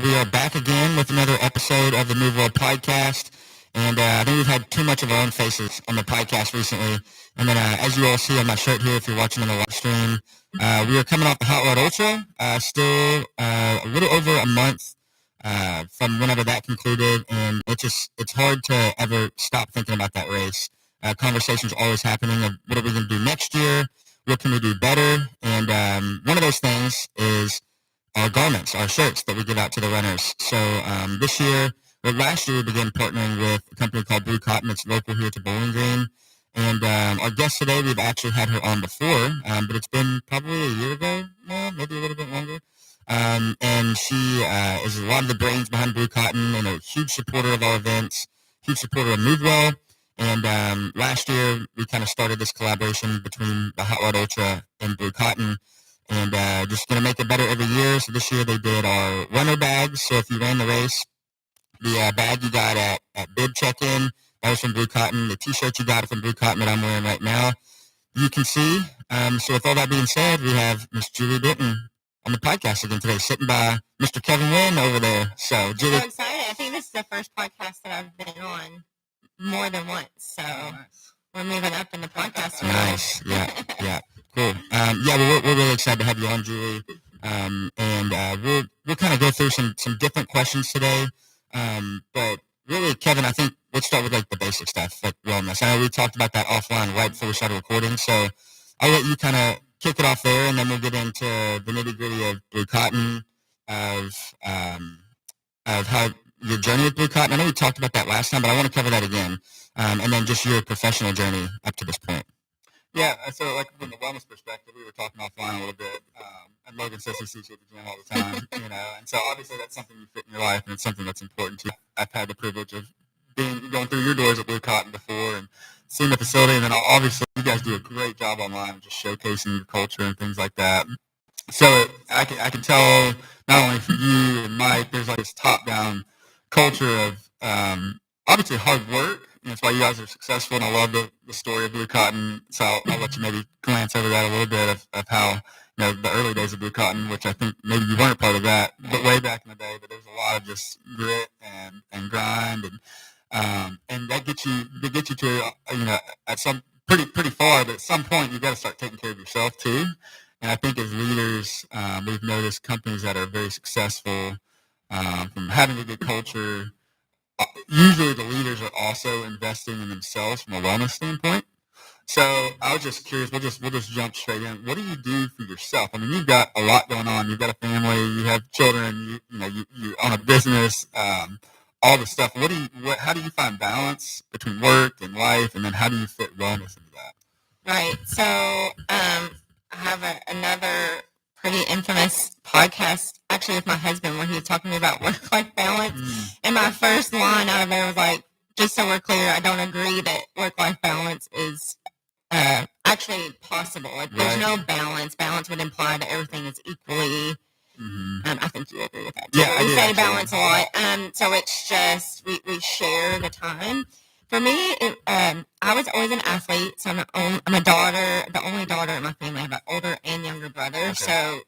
We are back again with another episode of the Move World podcast. And I think we've had too much of our own faces on the podcast recently. And then as you all see on my shirt here, if you're watching on the live stream, we are coming off the Hot Rod Ultra, still a little over a month from whenever that concluded. And it's hard to ever stop thinking about that race. Conversations are always happening of what are we going to do next year? What can we do better? And one of those things is our garments, our shirts that we give out to the runners. So last year we began partnering with a company called BlueCotton. It's local here to Bowling Green. And our guest today, we've actually had her on before, but it's been probably a year ago now, maybe a little bit longer. And she is a lot of the brains behind BlueCotton and a huge supporter of our events, huge supporter of Move Well. And last year we kind of started this collaboration between the Hot Rod Ultra and BlueCotton. And just going to make it better every year. So this year they did our runner bags. So if you ran the race, the bag you got at bib check-in, that was from BlueCotton. The T-shirt you got from BlueCotton that I'm wearing right now, you can see. So with all that being said, we have Miss Julie Denton on the podcast again today, sitting by Mr. Kevin Wynn over there. So Julie, I'm so excited. I think this is the first podcast that I've been on more than once. So we're moving up in the podcast world. Nice. Yeah. Cool. We're really excited to have you on, Julie. We'll kind of go through some different questions today. But really, Kevin, I think let's start with like the basic stuff, like wellness. I know we talked about that offline right before we started recording, so I'll let you kind of kick it off there, and then we'll get into the nitty gritty of BlueCotton, of how your journey with BlueCotton. I know we talked about that last time, but I want to cover that again, and then just your professional journey up to this point. Yeah, so like from the wellness perspective, we were talking offline a little bit, and Logan says he sees you at the gym all the time, and so obviously that's something you fit in your life, and it's something that's important to you. I've had the privilege of going through your doors at BlueCotton before and seeing the facility, and then obviously you guys do a great job online of just showcasing your culture and things like that. So I can tell not only for you and Mike, there's like this top-down culture of obviously hard work. That's why you guys are successful, and I love the story of BlueCotton. So I'll let you maybe glance over that a little bit of how the early days of BlueCotton, which I think maybe you weren't part of that, but way back in the day. But there's a lot of just grit and grind, and that gets you to at some pretty far. But at some point, you got to start taking care of yourself too. And I think as leaders, we've noticed companies that are very successful from having a good culture. Usually the leaders are also investing in themselves from a wellness standpoint. So I was just curious, we'll just jump straight in. What do you do for yourself? I mean, you've got a lot going on. You've got a family, you have children, you own a business, all the stuff. How do you find balance between work and life, and then how do you fit wellness into that? Right. So I have another pretty infamous podcast actually with my husband where he was talking to me about work-life balance. And my first line out of there was like, just so we're clear, I don't agree that work-life balance is actually possible. Like, there's no balance. Balance would imply that everything is equally. I think you agree with that too. Yeah, we say balance a lot. So it's just we share the time. For me, I was always an athlete, so I'm a daughter, the only daughter in my family. I have an older and younger brother, okay. So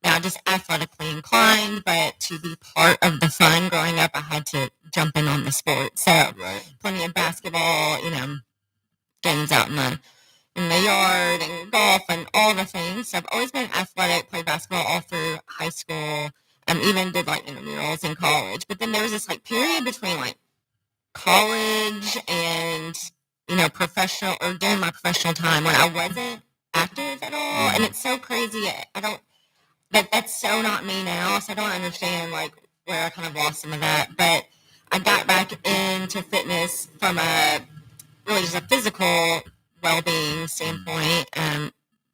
now just athletically inclined, but to be part of the fun growing up, I had to jump in on the sport. So plenty of basketball, games out in the yard and golf and all the things. So I've always been athletic, played basketball all through high school, even did like intramurals in college. But then there was this like period between like college and professional or during my professional time when I wasn't active at all. And it's so crazy. That's so not me now, so I don't understand like where I kind of lost some of that. But I got back into fitness from really just a physical well-being standpoint.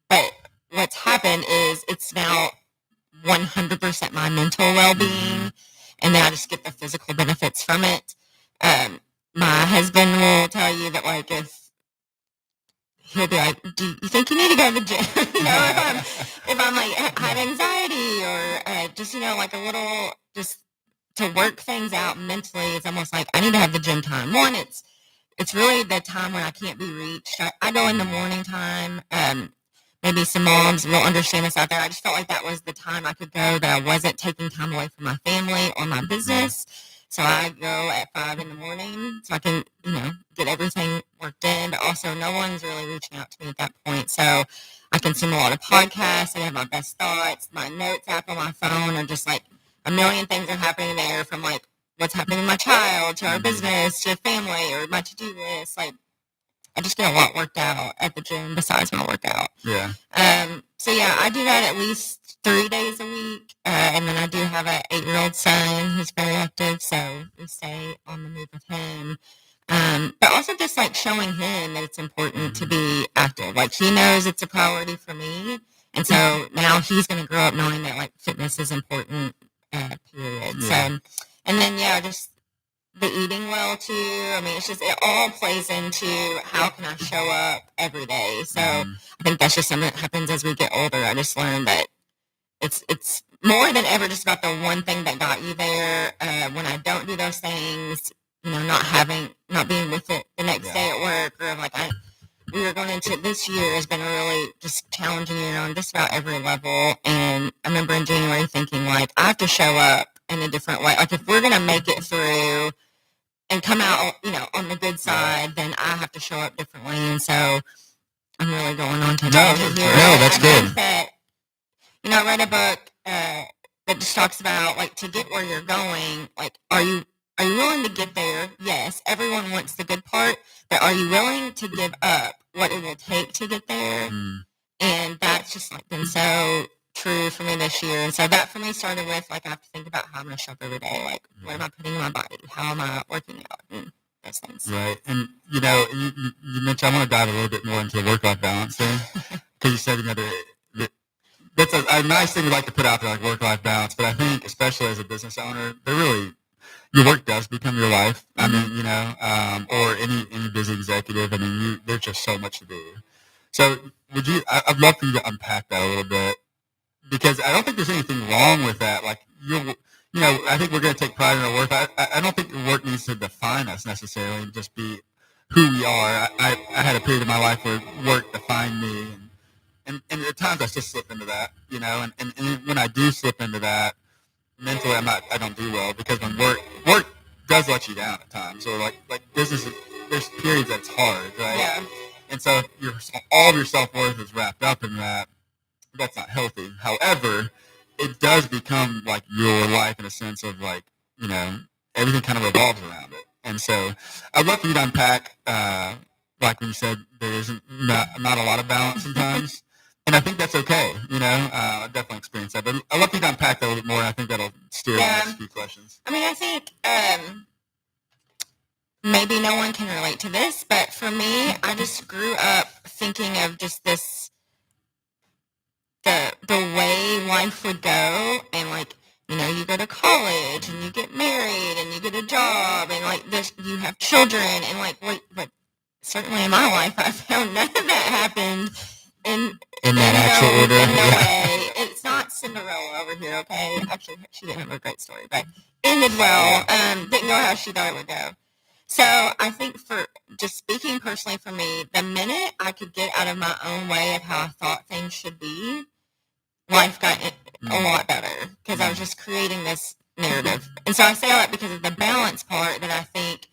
But what's happened is it's now 100% my mental well-being, and then I just get the physical benefits from it. My husband will tell you that like if he'll be like, do you think you need to go to the gym? if I'm like have anxiety or just like a little just to work things out mentally, it's almost like I need to have the gym time. One, it's really the time when I can't be reached. I go in the morning time, maybe some moms will understand this out there. I just felt like that was the time I could go that I wasn't taking time away from my family or my business. So I go at 5 in the morning so I can, get everything worked in. But also no one's really reaching out to me at that point. So I consume a lot of podcasts. I have my best thoughts. My notes app on my phone are just like a million things are happening there, from like what's happening with my child to our business to family or my to-do list. Like, I just get a lot worked out at the gym besides my workout. Yeah. So yeah, I do that at least 3 days a week. And then I do have an 8-year-old son who's very active, so we stay on the move with him. But also just like showing him that it's important to be active. Like, he knows it's a priority for me. And so now he's going to grow up knowing that like fitness is important, period. Yeah. So, and then, just the eating well too. I mean, it all plays into how can I show up every day. So I think that's just something that happens as we get older. I just learned that it's more than ever just about the one thing that got you there. When I don't do those things, not being with it the next day at work, or like we were going into this year has been a really just challenging year on just about every level. And I remember in January thinking like, I have to show up in a different way. Like, if we're going to make it through and come out, on the good side, then I have to show up differently. And so I'm really going on to tangent here. No, that's good. Think that, I read a book that just talks about like, to get where you're going, like, are you willing to get there? Yes, everyone wants the good part, but are you willing to give up what it will take to get there? And that's just like been so true for me this year. And so that for me started with like, I have to think about how I'm going to show up every day. Like, what am I putting in my body? How am I working out? And those things. Right. And, you mentioned, I want to dive a little bit more into work-life balance there. Because you said, that's a nice thing we like to put out there, like work-life balance. But I think, especially as a business owner, your work does become your life. I mean, or any busy executive. I mean, there's just so much to do. So I'd love for you to unpack that a little bit, because I don't think there's anything wrong with that. Like, I think we're going to take pride in our work. I don't think work needs to define us necessarily, just be who we are. I had a period of my life where work defined me, and at times I just slip into that, and when I do slip into that, mentally I don't do well, because when work does let you down at times, or like business, there's periods that's hard, right? Yeah. And so all of your self-worth is wrapped up in that. That's not healthy. However, it does become like your life in a sense of like, everything kind of revolves around it. And so I'd love for you to unpack, like when you said there isn't not a lot of balance sometimes. And I think that's okay. I definitely experienced that. But I'd love for you to unpack that a little bit more, and I think that'll steer the next few questions. I mean, I think maybe no one can relate to this, but for me, I just grew up thinking of just this, the way life would go, and like, you go to college and you get married and you get a job and like this, you have children, and like, but certainly in my life, I found none of that happened in that actual order. In no way. It's not Cinderella over here, okay? Actually, she didn't have a great story, but ended well. Didn't go how she thought it would go. So I think, for just speaking personally for me, the minute I could get out of my own way of how I thought things should be, life got a lot better, because I was just creating this narrative. And so I say all that because of the balance part, that I think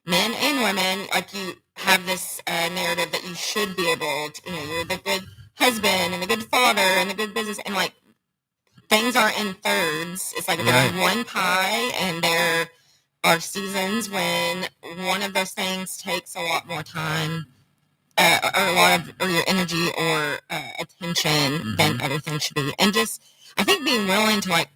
men and women, like, you have this narrative that you should be able to, you're the good husband and the good father and the good business, and like, things are in thirds. It's like there's one pie, and there are seasons when one of those things takes a lot more time, or a lot of your energy or attention than other things should be. And just, I think, being willing to like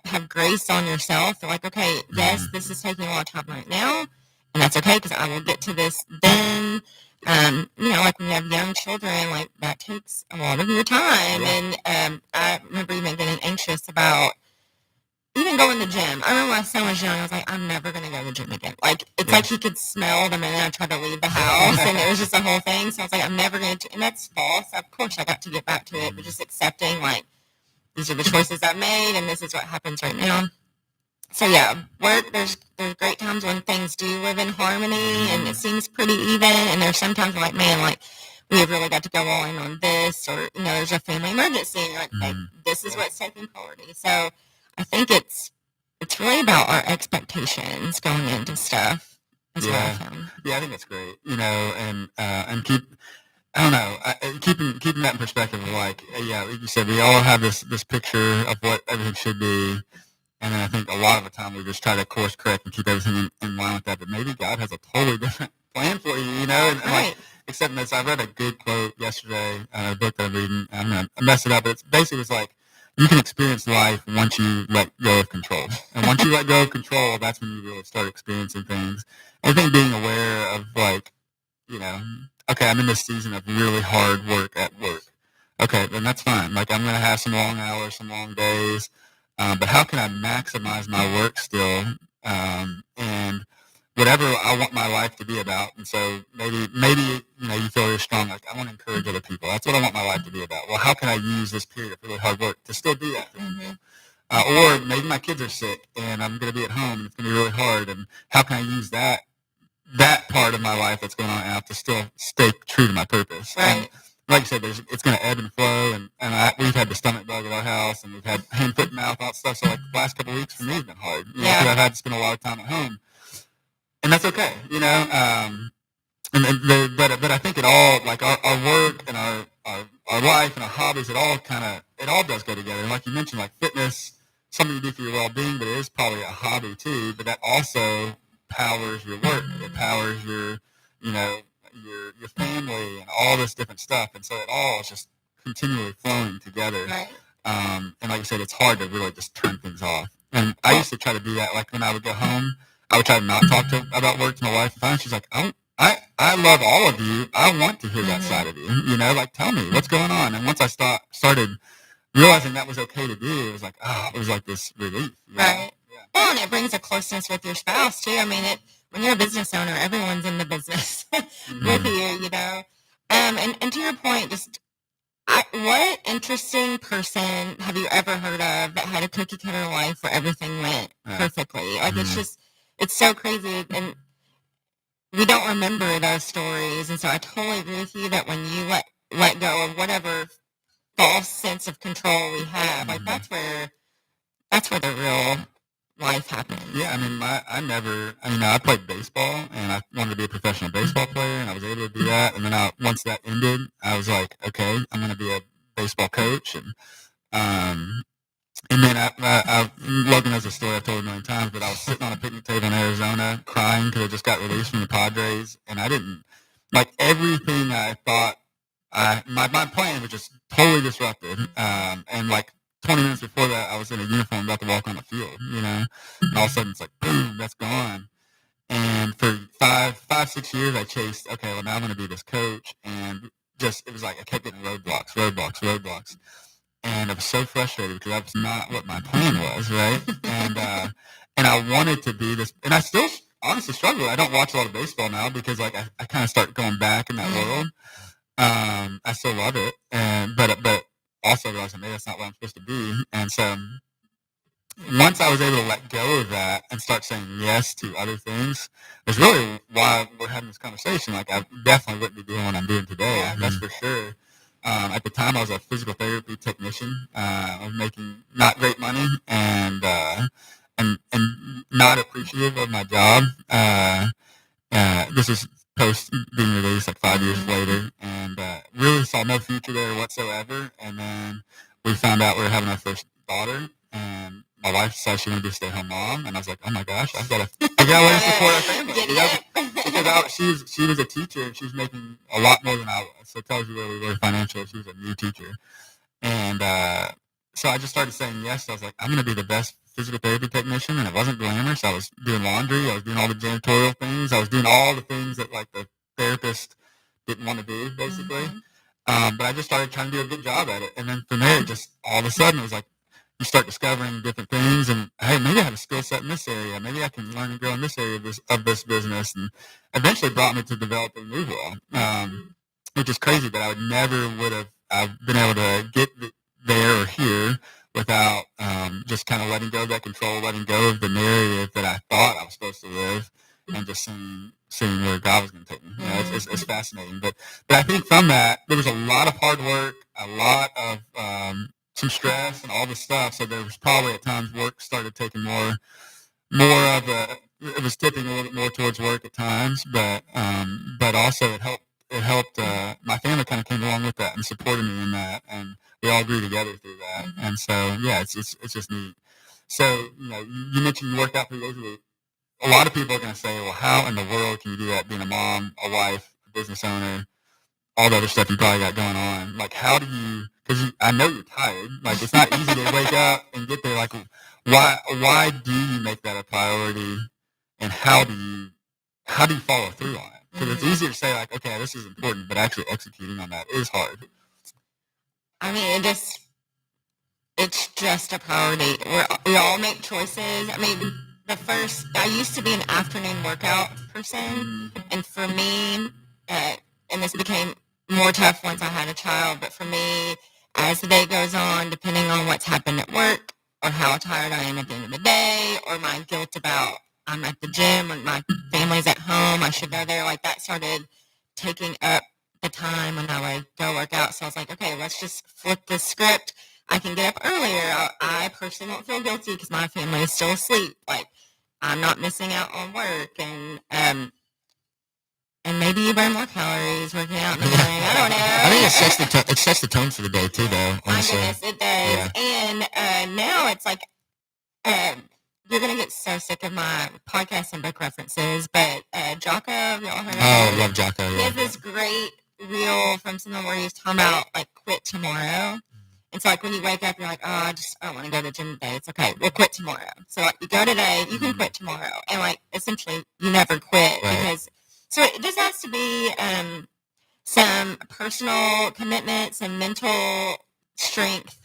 have grace on yourself. Like, okay, yes, this is taking a lot of time right now, and that's okay, because I will get to this then. Like when you have young children, like that takes a lot of your time. And I remember even getting anxious about even going to the gym. I remember when my son was young, I was like, I'm never going to go to the gym again. Like, it's like he could smell the minute I tried to leave the house, and it was just a whole thing. So I was like, I'm never going to, and that's false. Of course I got to get back to it, but just accepting, like, these are the choices I've made, and this is what happens right now. So yeah, work, there's great times when things do live in harmony, and it seems pretty even, and there's sometimes like, man, like, we have really got to go all in on this, or, there's a family emergency, and you're like, hey, this is what's taking priority. So I think it's really about our expectations going into stuff. Is what I found. Yeah, I think that's great. And keep, I don't know, keeping that in perspective of like you said, we all have this picture of what everything should be. And then I think a lot of the time we just try to course correct and keep everything in line with that. But maybe God has a totally different plan for you, and like, except this, I read a good quote yesterday, a book that I'm reading. I'm going to mess it up, but it's basically like, you can experience life once you let go of control. And once you let go of control, that's when you really start experiencing things. I think being aware of like, okay, I'm in this season of really hard work at work. Okay, then that's fine. Like, I'm going to have some long hours, some long days. But how can I maximize my work still, and whatever I want my life to be about? And so maybe you feel really strong, like, I want to encourage other people. That's what I want my life to be about. Well, how can I use this period of really hard work to still do that for people? Or maybe my kids are sick and I'm going to be at home and it's going to be really hard. And how can I use that part of my life that's going on now to still stay true to my purpose? Right. And like you said, it's going to ebb and flow, and we've had the stomach bug at our house, and we've had hand, foot, and mouth, all that stuff. So like the last couple of weeks for me has been hard. Because I've had to spend a lot of time at home, and that's okay, But I think it all, like our work and our life and our hobbies, it all does go together. And like you mentioned, like fitness, something you do for your well-being, but it is probably a hobby too. But that also powers your work. It powers your your family and all this different stuff, and so it all is just continually flowing together. Right. And like you said, it's hard to really just turn things off. And I used to try to do that. Like when I would go home, I would try to not talk about work to my wife. And she's like, I love all of you. I want to hear that side of you. Like, tell me what's going on. And once I started realizing that was okay to do, it was like this relief. Right. Yeah. Well, and it brings a closeness with your spouse too. I mean, when you're a business owner, everyone's in the business with you, And to your point, what interesting person have you ever heard of that had a cookie cutter life where everything went perfectly? Like, it's so crazy, and we don't remember those stories. And so I totally agree with you that when you let go of whatever false sense of control we have, like that's where the real life happens. Yeah, I mean, I played baseball, and I wanted to be a professional baseball player, and I was able to do that. And then once that ended, I was like, okay, I'm going to be a baseball coach. And then Logan has a story I've told a million times, but I was sitting on a picnic table in Arizona crying because I just got released from the Padres, and I didn't, like, everything I thought, my plan was just totally disrupted. And like 20 minutes before that, I was in a uniform about to walk on the field, And all of a sudden it's like, boom, that's gone. And for 6 years, I chased, okay, well, now I'm going to be this coach. And it was like I kept getting roadblocks. And I was so frustrated because that was not what my plan was, right? And I wanted to be this, and I still honestly struggle. I don't watch a lot of baseball now because like I kind of start going back in that world. I still love it, but also realizing maybe that's not what I'm supposed to be. And so once I was able to let go of that and start saying yes to other things, is really why we're having this conversation. Like, I definitely wouldn't be doing what I'm doing today. That's for sure. At the time, I was a physical therapy technician. I was making not great money and not appreciative of my job. This is post being released like 5 years later, and really saw no future there whatsoever. And then we found out we were having our first daughter, and my wife decided she wanted to be a stay-at-home mom, and I was like, oh my gosh, I gotta way to support our family. Because she was a teacher, and she was making a lot more than I was. So it tells you where we were financially. She was a new teacher, and so I just started saying yes. I was like, I'm gonna be the best physical therapy technician, and it wasn't glamorous. I was doing laundry, I was doing all the janitorial things, I was doing all the things that like the therapist didn't want to do, basically. But I just started trying to do a good job at it, and then from there, just all of a sudden, it was like you start discovering different things, and hey, maybe I have a skill set in this area. Maybe I can learn and grow in this area of this business, and eventually brought me to develop a move which is crazy. But I would have been able to get there or here without just kind of letting go of that control, letting go of the narrative that I thought I was supposed to live, and just saying, seeing where God was going to take me. You know, it's fascinating. But I think from that, there was a lot of hard work, a lot of some stress and all this stuff. So there was probably at times work started taking more of a, it was tipping a little bit more towards work at times, but also it helped, my family kind of came along with that and supported me in that, and we all grew together through that. And so, yeah, it's just neat. So, you know, you mentioned you worked out 3 days a week. A lot of people are going to say, well, how in the world can you do that being a mom, a wife, a business owner, all the other stuff you probably got going on? Like, how do you, because I know you're tired. Like, it's not easy to wake up and get there. Like, why do you make that a priority, and how do you follow through on it? Because it's easier to say, like, okay, this is important, but actually executing on that is hard. I mean, it's just a priority. We all make choices. I mean, I used to be an afternoon workout person, and for me, and this became more tough once I had a child, but for me, as the day goes on, depending on what's happened at work, or how tired I am at the end of the day, or my guilt about I'm at the gym, or my family's at home, I should go there, like that started taking up the time when I would go work out. So I was like, okay, let's just flip the script. I can get up earlier. I personally won't feel guilty because my family is still asleep. Like, I'm not missing out on work, and maybe you burn more calories working out in the morning. I don't know. I think it sets the tone for the day too, though. Honestly. My goodness, it does. Yeah. And now it's like, you're gonna get so sick of my podcast and book references, but Jocko, have y'all heard of him? Oh, I love Jocko. Yeah. He has this great reel from someone where he was talking about like quit tomorrow. And so, like, when you wake up, you're like, oh, I don't want to go to the gym today. It's okay. We'll quit tomorrow. So, like, you go today, you can quit tomorrow. And, like, essentially, you never quit. Right. Because, so it just has to be some personal commitment, some mental strength.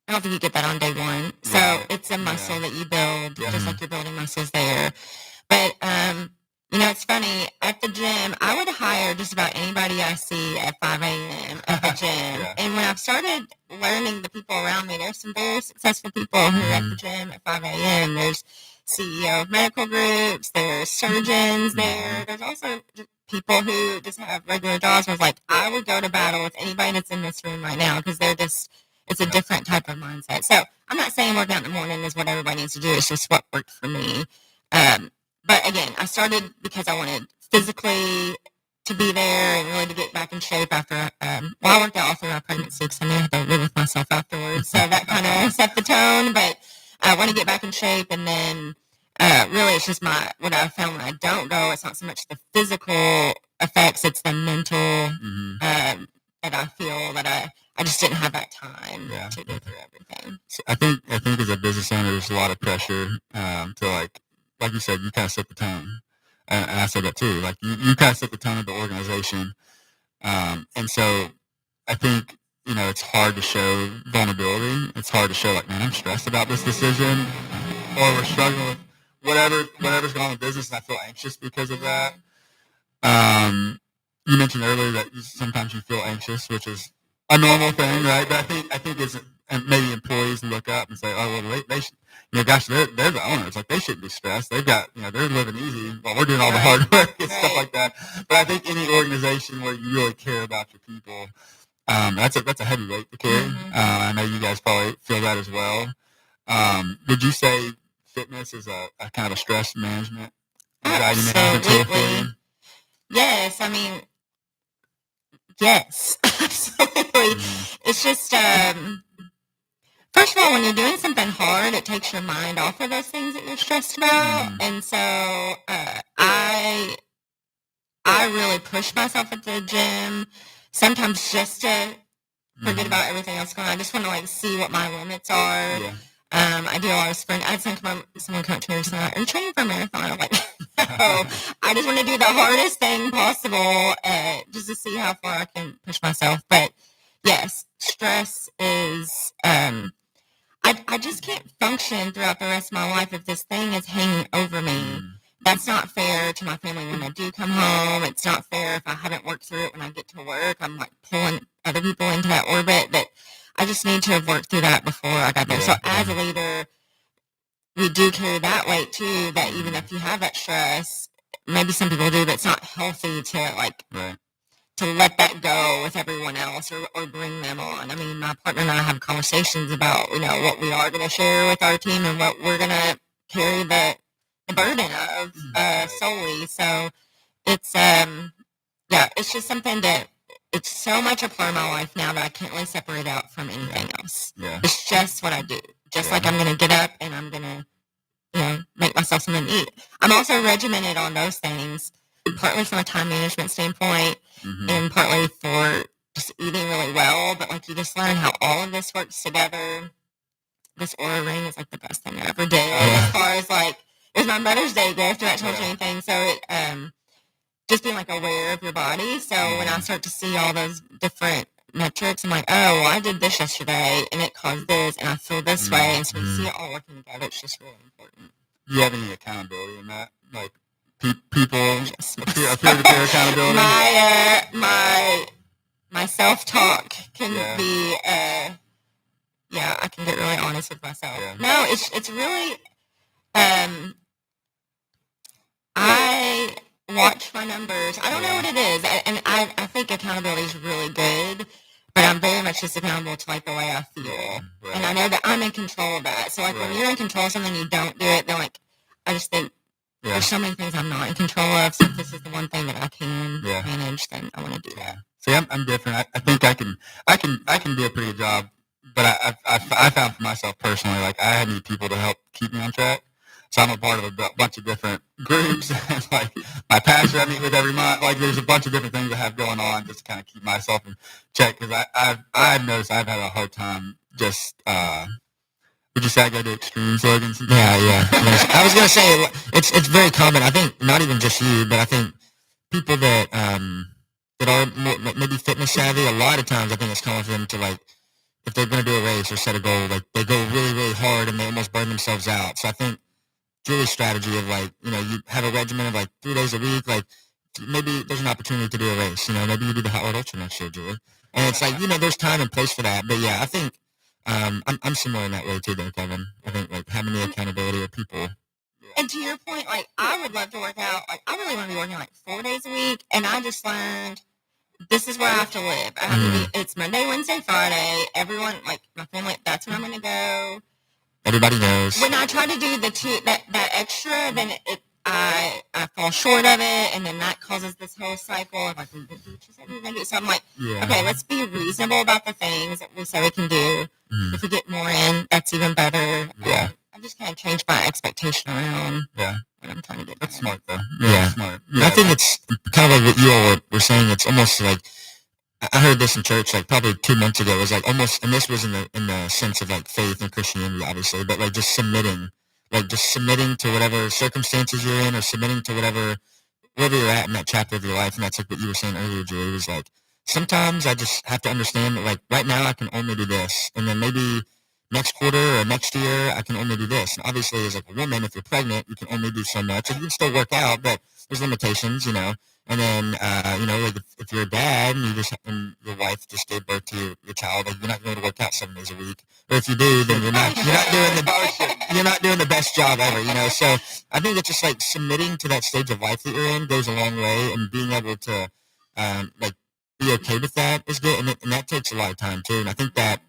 I don't think you get that on day one. So, it's a muscle that you build, just like you're building muscles there. But, you know, it's funny. At the gym, I would hire just about anybody I see at 5 a.m. at the gym. And when I've started learning the people around me, there's some very successful people who are at the gym at 5 a.m. There's CEO of medical groups. There's surgeons there. There's also people who just have regular jobs. I was like, I would go to battle with anybody that's in this room right now because it's a different type of mindset. So I'm not saying working out in the morning is what everybody needs to do. It's just what worked for me. But again, I started because I wanted physically to be there and really to get back in shape after, I worked out all through my pregnancy because I knew I had to live with myself afterwards. So that kind of set the tone, but I want to get back in shape. And then, really it's just what I found when I don't go, it's not so much the physical effects, it's the mental, that I feel that I just didn't have that time to go through everything. So I think as a business owner, there's a lot of pressure, to like you said, you kind of set the tone. And I said that too. Like you kind of set the tone of the organization. And so I think, you know, it's hard to show vulnerability. It's hard to show like, man, I'm stressed about this decision, or we're struggling with whatever's going on in business, and I feel anxious because of that. You mentioned earlier that sometimes you feel anxious, which is a normal thing, right? But I think it's, and maybe employees look up and say, oh, well, they should, you know, gosh, they're the owners. Like, they shouldn't be stressed. They've got, you know, they're living easy while we're doing all the hard work and stuff like that. But I think any organization where you really care about your people, that's a heavy weight to carry. I know you guys probably feel that as well. Would you say fitness is a kind of a stress management, anxiety management tool for you? Yes, I mean, yes, absolutely. It's just, first of all, when you're doing something hard, it takes your mind off of those things that you're stressed about. And so I really push myself at the gym, sometimes just to forget about everything else going on. I just want to like see what my limits are. I do a lot of sprint. I had someone come up to me and say, are you training for a marathon? I'm like, no. I just want to do the hardest thing possible just to see how far I can push myself. But yes, stress is, I just can't function throughout the rest of my life if this thing is hanging over me. That's not fair to my family when I do come home. It's not fair if I haven't worked through it when I get to work. I'm like pulling other people into that orbit that I just need to have worked through that before I got there. So as a leader, we do carry that weight too, that even if you have that stress, maybe some people do, but it's not healthy to like to let that go with everyone else or bring them on. I mean, my partner and I have conversations about, what we are going to share with our team and what we're going to carry the burden of solely. So it's, it's just something that it's so much a part of my life now that I can't really separate out from anything else. Yeah. It's just what I do. Just like I'm going to get up and I'm going to, make myself something to eat. I'm also regimented on those things, partly from a time management standpoint and partly for just eating really well. But like you just learn how all of this works together. This Aura ring is like the best thing I ever did as far as like, it was my Mother's Day gift, and I told you anything. So it, just being like aware of your body. So when I start to see all those different metrics, I'm like, oh, well, I did this yesterday and it caused this and I feel this way. And so we see it all working together. It's just really important. Do you have any accountability in that? Like people, peer-to-peer accountability? My self-talk can be, I can get really honest with myself. Yeah. No, it's really, I watch my numbers. I don't know what it is, and I think accountability is really good, but I'm very much just accountable to like the way I feel, and I know that I'm in control of that. So like when you're in control of something, you don't do it. Then like I just think there's so many things I'm not in control of. So if this is the one thing that I can manage, then I want to do that. See, I'm different. I think I can do a pretty good job, but I found for myself personally, like I need people to help keep me on track. So I'm a part of a bunch of different groups. Like my pastor I meet with every month. Like there's a bunch of different things I have going on just to kind of keep myself in check. Because I've noticed I've had a hard time just, would you say I go to extreme slogans? Yeah. I was going to say, it's very common. I think not even just you, but I think people that are more, maybe fitness savvy, a lot of times I think it's common for them to like, if they're going to do a race or set a goal, like they go really, really hard and they almost burn themselves out. So I think Julie's strategy of like, you have a regimen of like 3 days a week, like maybe there's an opportunity to do a race, maybe you do the Hot World Ultra next year, Julie. And it's like, there's time and place for that. But yeah, I think I'm similar in that way too, though, Kevin. I think like having the accountability of people. And to your point, like I would love to work out. Like I really want to be working like 4 days a week. And I just learned this is where I have to live. I have to be, it's Monday, Wednesday, Friday. Everyone, like my family, that's when I'm going to go. Everybody knows. When I try to do that extra, then I fall short of it, and then that causes this whole cycle of like, so I'm like, okay, let's be reasonable about the things that we say we can do. If we get more in, that's even better. Yeah. I just kind of changed my expectation around what I'm trying to get. That's smart, though. Yeah. Smart. Yeah. I think it's kind of like what you all were saying. It's almost like, I heard this in church like probably 2 months ago. It was like almost, and this was in the sense of like faith and Christianity, obviously, but like just submitting to whatever circumstances you're in, or submitting to wherever you're at in that chapter of your life. And that's like what you were saying earlier, Julie. It was like sometimes I just have to understand that like right now I can only do this, and then maybe next quarter or next year I can only do this. And obviously, as like a woman, if you're pregnant, you can only do so much. And you can still work out, but there's limitations, And then, like if you're a dad and your wife just gave birth to your child, like you're not going to work out 7 days a week. Or if you do, then you're not doing the best job ever, So I think it's just like submitting to that stage of life that you're in goes a long way, and being able to like be okay with that is good, and that takes a lot of time too. And I think that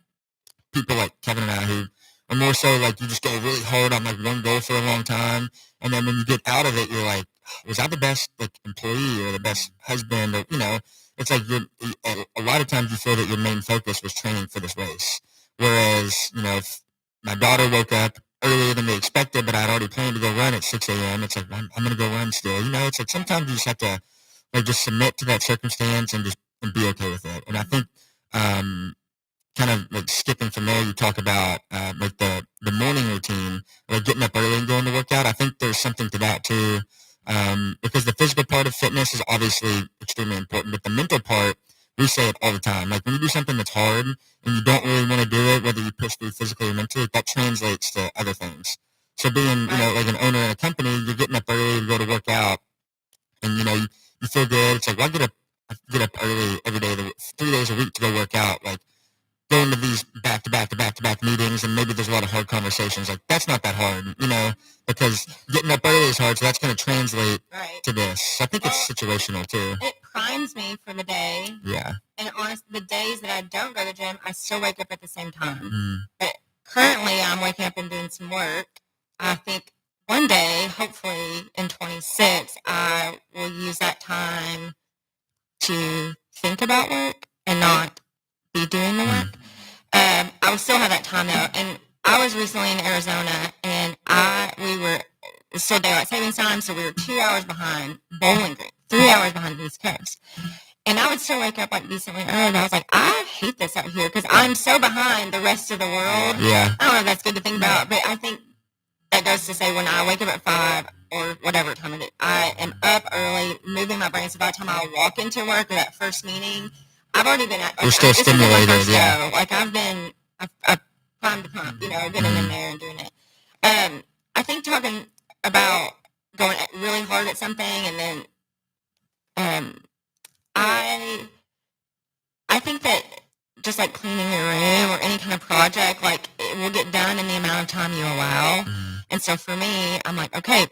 people like Kevin and I who are more so like you just go really hard on like one goal for a long time, and then when you get out of it, you're like, was I the best like employee or the best husband? Or it's like a lot of times you feel that your main focus was training for this race. Whereas if my daughter woke up earlier than they expected, but I'd already planned to go run at 6 a.m., it's like I'm going to go run still. It's like sometimes you just have to like just submit to that circumstance and be okay with it. And I think kind of like skipping from there, you talk about like the morning routine, like getting up early and going to work out. I think there's something to that too. Because the physical part of fitness is obviously extremely important, but the mental part, we say it all the time. Like when you do something that's hard and you don't really want to do it, whether you push through physically or mentally, that translates to other things. So being, like an owner in a company, you're getting up early to go to work out, and you feel good. It's like, well, I get up early every day, 3 days a week to go work out. Like go into these back-to-back meetings, and maybe there's a lot of hard conversations. Like, that's not that hard, because getting up early is hard, so that's going to translate to this. So I think it's situational, too. It primes me for the day. Yeah. And honestly, the days that I don't go to the gym, I still wake up at the same time. But currently, I'm waking up and doing some work. I think one day, hopefully in 26, I will use that time to think about work and not be doing the work. I will still have that time though. And I was recently in Arizona, and it's still daylight savings time, so we were 2 hours behind Bowling Green, 3 hours behind the East Coast. And I would still wake up like decently early, and I was like, I hate this out here because I'm so behind the rest of the world. Yeah. I don't know if that's good to think about, but I think that goes to say when I wake up at 5 or whatever time it is, I am up early, moving my brain. So by the time I walk into work or that first meeting, I've already been at. You're still stimulated, yeah. Like I've been, I've primed the pump, getting in there and doing it. I think talking about going really hard at something, and then, I think that just like cleaning your room or any kind of project, like it will get done in the amount of time you allow. And so for me, I'm like, okay,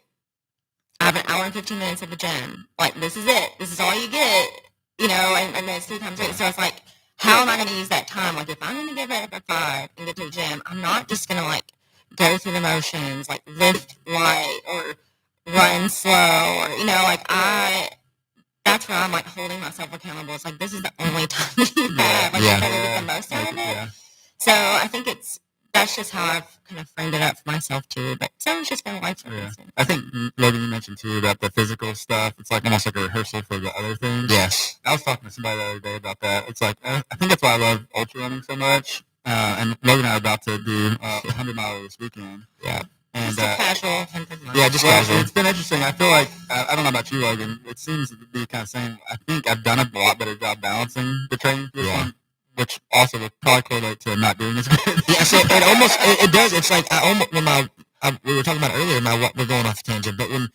I have an hour and 15 minutes at the gym. Like, this is it. This is all you get, and then it's 3 times a week. So it's like, how am I going to use that time? Like, if I'm going to get up at 5 and get to the gym, I'm not just going to, like, go through the motions, like, lift light or run slow or, that's where I'm, like, holding myself accountable. It's like, this is the only time that you have. Like, I gotta get the most out of it. Yeah. So I think that's just how I've kind of framed it up for myself too. But so it's just been a life experience. I think, Logan, you mentioned too about the physical stuff. It's like almost like a rehearsal for the other things. Yes. I was talking to somebody the other day about that. It's like, I think that's why I love ultra running so much. And Logan and I are about to do a 100-miler this weekend. Yeah. And, just a casual 100 miles. Yeah, just casual. It's been interesting. I feel like, I don't know about you, Logan, it seems to be kind of saying, I think I've done a lot better job balancing the training this one, which also would probably correlate to not doing as good. Yeah, so it does. It's like, we were talking about earlier, we're going off the tangent, but when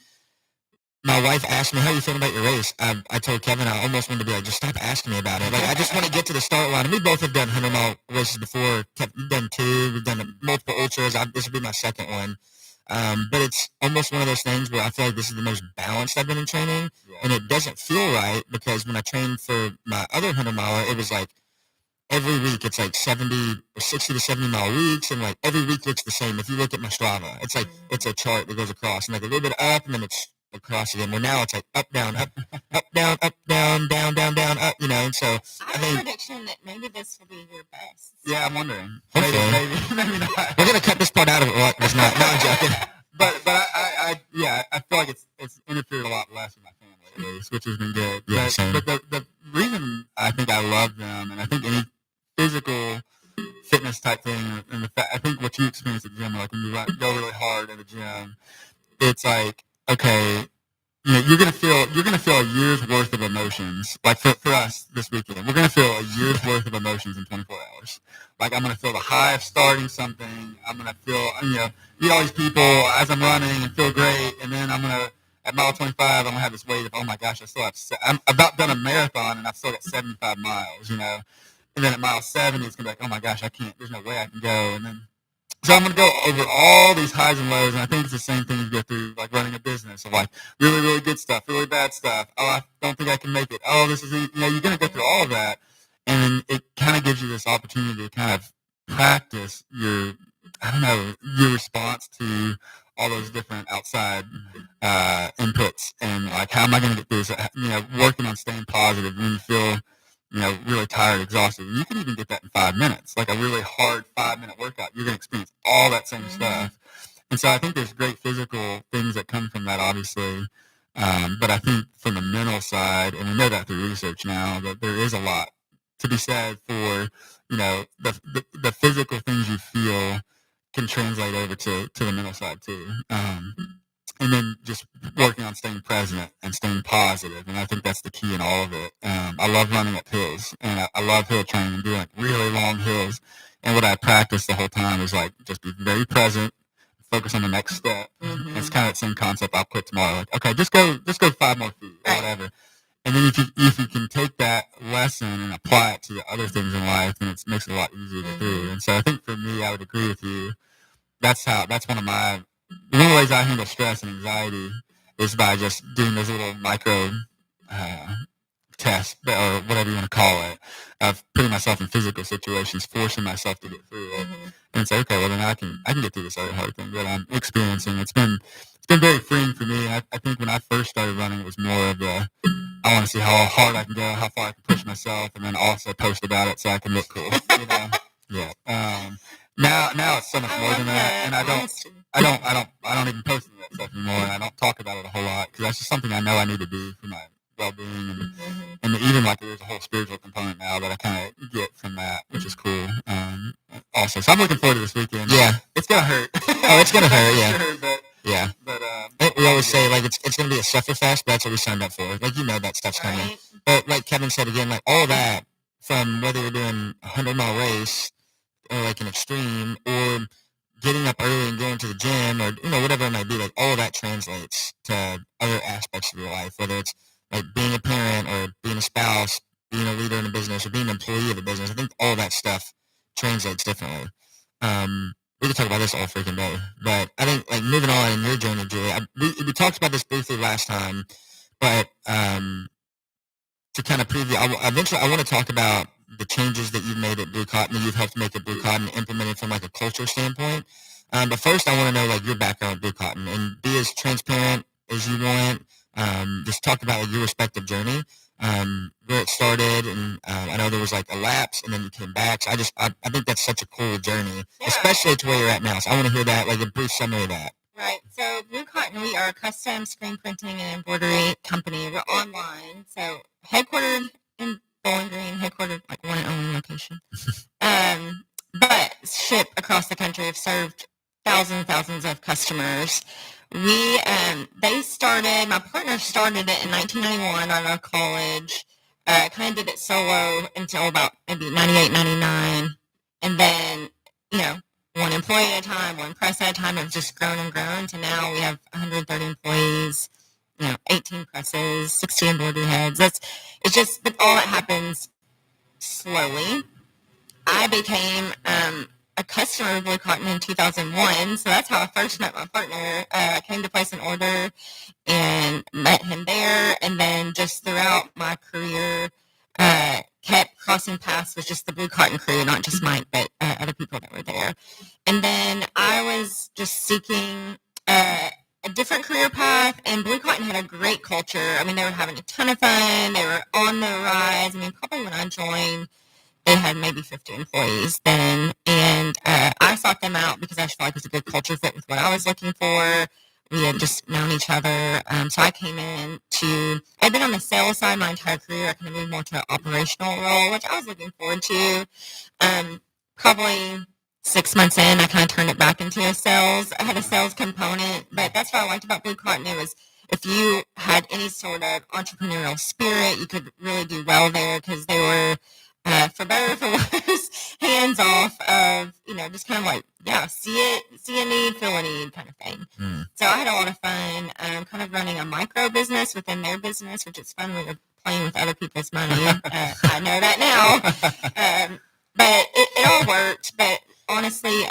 my wife asked me, how are you feeling about your race? I told Kevin I almost wanted to be like, just stop asking me about it. Like, I just want to get to the start line. And we both have done 100-mile races before. We've done 2. We've done multiple ultras. This will be my second one. But it's almost one of those things where I feel like this is the most balanced I've been in training. Yeah. And it doesn't feel right because when I trained for my other 100-miler, it was like every week it's like 60 to 70-mile weeks. And like every week looks the same. If you look at my Strava, it's like it's a chart that goes across and like a little bit up and then it's across again. Well, now it's like up, down, up, down, down, up, and so I have a prediction that maybe this will be your best. Yeah, I'm wondering. Maybe not. We're gonna cut this part out of it. What was not. No, I'm joking. But I feel like it's interfered a lot less with my family at least, which has been good. Yeah, but the reason I think I love them, and I think any physical fitness type thing, and I think what you experience at the gym, like when you go really hard at the gym, it's like, okay, you're gonna feel a year's worth of emotions. Like for us this weekend, we're gonna feel a year's worth of emotions in 24 hours. Like I'm gonna feel the high of starting something. I'm gonna feel, meet all these people as I'm running and feel great. And then I'm gonna, at mile 25, I'm gonna have this weight of, oh my gosh, I'm about done a marathon and I've still got 75 miles, And then at mile 70, it's gonna be like, oh my gosh, there's no way I can go. And then, so I'm going to go over all these highs and lows, and I think it's the same thing you go through, like running a business, of like really, really good stuff, really bad stuff. Oh, I don't think I can make it. Oh, this is, you're going to go through all of that, and it kind of gives you this opportunity to kind of practice your response to all those different outside inputs, and like, how am I going to get through this? Working on staying positive when you feel really tired, exhausted. You can even get that in 5 minutes, like a really hard 5-minute workout. You're going to experience all that same stuff. And so I think there's great physical things that come from that, obviously. But I think from the mental side, and we know that through research now, that there is a lot to be said for, the physical things you feel can translate over to the mental side too. And then just working on staying present and staying positive. And I think that's the key in all of it. I love running up hills, and I love hill training and doing like really long hills. And what I practice the whole time is like just be very present, focus on the next step. Mm-hmm. It's kind of the same concept I'll put tomorrow. Like, okay, just go 5 more feet or whatever. And then if you can take that lesson and apply it to the other things in life, then it makes it a lot easier to do. And so I think for me, I would agree with you. That's one of the ways I handle stress and anxiety is by just doing those little micro uh, tests or whatever you want to call it of putting myself in physical situations, forcing myself to get through it, and say, okay, well then I can get through this other hard thing that I'm experiencing. It's been very freeing for me. I think when I first started running, it was more of a I want to see how hard I can go, how far I can push myself, and then also post about it so I can look cool. You know? Yeah. Now it's so much more than that, and I don't even post that stuff anymore, and I don't talk about it a whole lot because that's just something I know I need to do for my well-being, and even like there's a whole spiritual component now that I kind of get from that, which is cool. Also, so I'm looking forward to this weekend. Yeah, it's gonna hurt. Oh, it's gonna hurt. Yeah. Sure, but yeah. But we always say like it's gonna be a sufferfest, but that's what we signed up for. Like that stuff's coming. Right. But like Kevin said again, like all that from whether you're doing a 100-mile race or like an extreme or getting up early and going to the gym or whatever it might be, like all of that translates to other aspects of your life, whether it's like being a parent or being a spouse, being a leader in a business or being an employee of a business. I think all that stuff translates differently. We could talk about this all freaking day, but I think like moving on in your journey, Julie, we talked about this briefly last time, but to kind of preview, eventually I want to talk about the changes that you've made at BlueCotton, that you've helped make at BlueCotton, implemented from like a culture standpoint. But first, I want to know like your background at BlueCotton and be as transparent as you want. Just talk about like your respective journey, where it started, and I know there was like a lapse, and then you came back. So I think that's such a cool journey, especially to where you're at now. So I want to hear that, like a brief summary of that. Right. So BlueCotton, we are a custom screen printing and embroidery company. We're online, so headquartered in Bowling Green, headquartered like one and only location. But ship across the country. Have served thousands of customers. They started, my partner started it in 1991 out of college. Kind of did it solo until about maybe 98, 99. And then, one employee at a time, one press at a time. It's just grown and grown to now we have 130 employees, 18 presses, 60 embroidery heads. But all that happens slowly. I became a customer of BlueCotton in 2001, so that's how I first met my partner. I came to place an order and met him there, and then just throughout my career, kept crossing paths with just the BlueCotton crew, not just Mike, but other people that were there. And then I was just seeking a different career path, and BlueCotton had a great culture. I mean, they were having a ton of fun. They were on the rise. I mean, probably when I joined, they had maybe 50 employees then, and I sought them out because I felt like it was a good culture fit with what I was looking for. We had just known each other, so I came in I'd been on the sales side my entire career. I kind of moved more to an operational role, which I was looking forward to. Probably 6 months in, I kind of turned it back into a sales. I had a sales component, but that's what I liked about BlueCotton. It was if you had any sort of entrepreneurial spirit, you could really do well there because they were, for better or for worse, hands off of, just kind of like, see a need, feel a need kind of thing. So I had a lot of fun kind of running a micro business within their business, which is fun when you're playing with other people's money. I know that now. But it all worked. But honestly,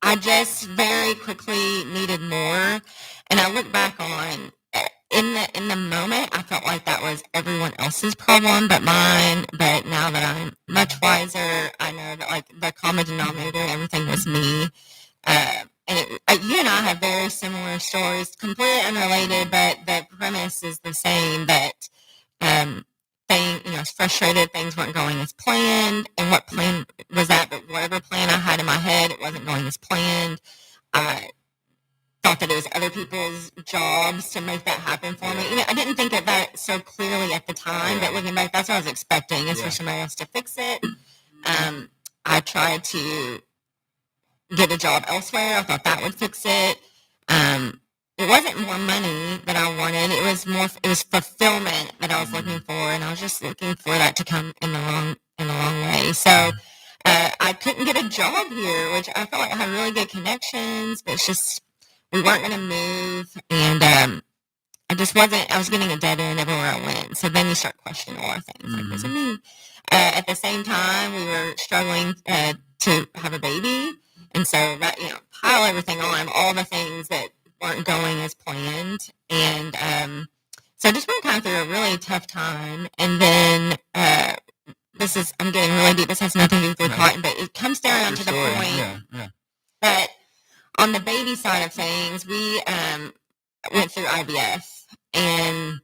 I just very quickly needed more. And I look back on, in the moment, I felt like that was everyone else's problem but mine. But now that I'm much wiser, I know that like the common denominator, everything was me. You and I have very similar stories, completely unrelated, but the premise is the same. That I was frustrated, things weren't going as planned, and what plan was that? But whatever plan I had in my head, it wasn't going as planned. I thought that it was other people's jobs to make that happen for me. I didn't think of that so clearly at the time, but looking back, that's what I was expecting, is for somebody else to fix it. I tried to get a job elsewhere. I thought that would fix it. It wasn't more money that I wanted. It was fulfillment that I was looking for, and I was just looking for that to come in the wrong way. So I couldn't get a job here, which I felt like I had really good connections, but it's just we weren't going to move. And just wasn't, I was getting a dead end everywhere I went. So then you start questioning a lot of things. Like, what does it mean? At the same time, we were struggling to have a baby. And so that, pile everything on, all the things that weren't going as planned. And so I just went kind of through a really tough time. And then I'm getting really deep. This has nothing to do with BlueCotton, but it comes down to the point that on the baby side of things, we went through IVF. And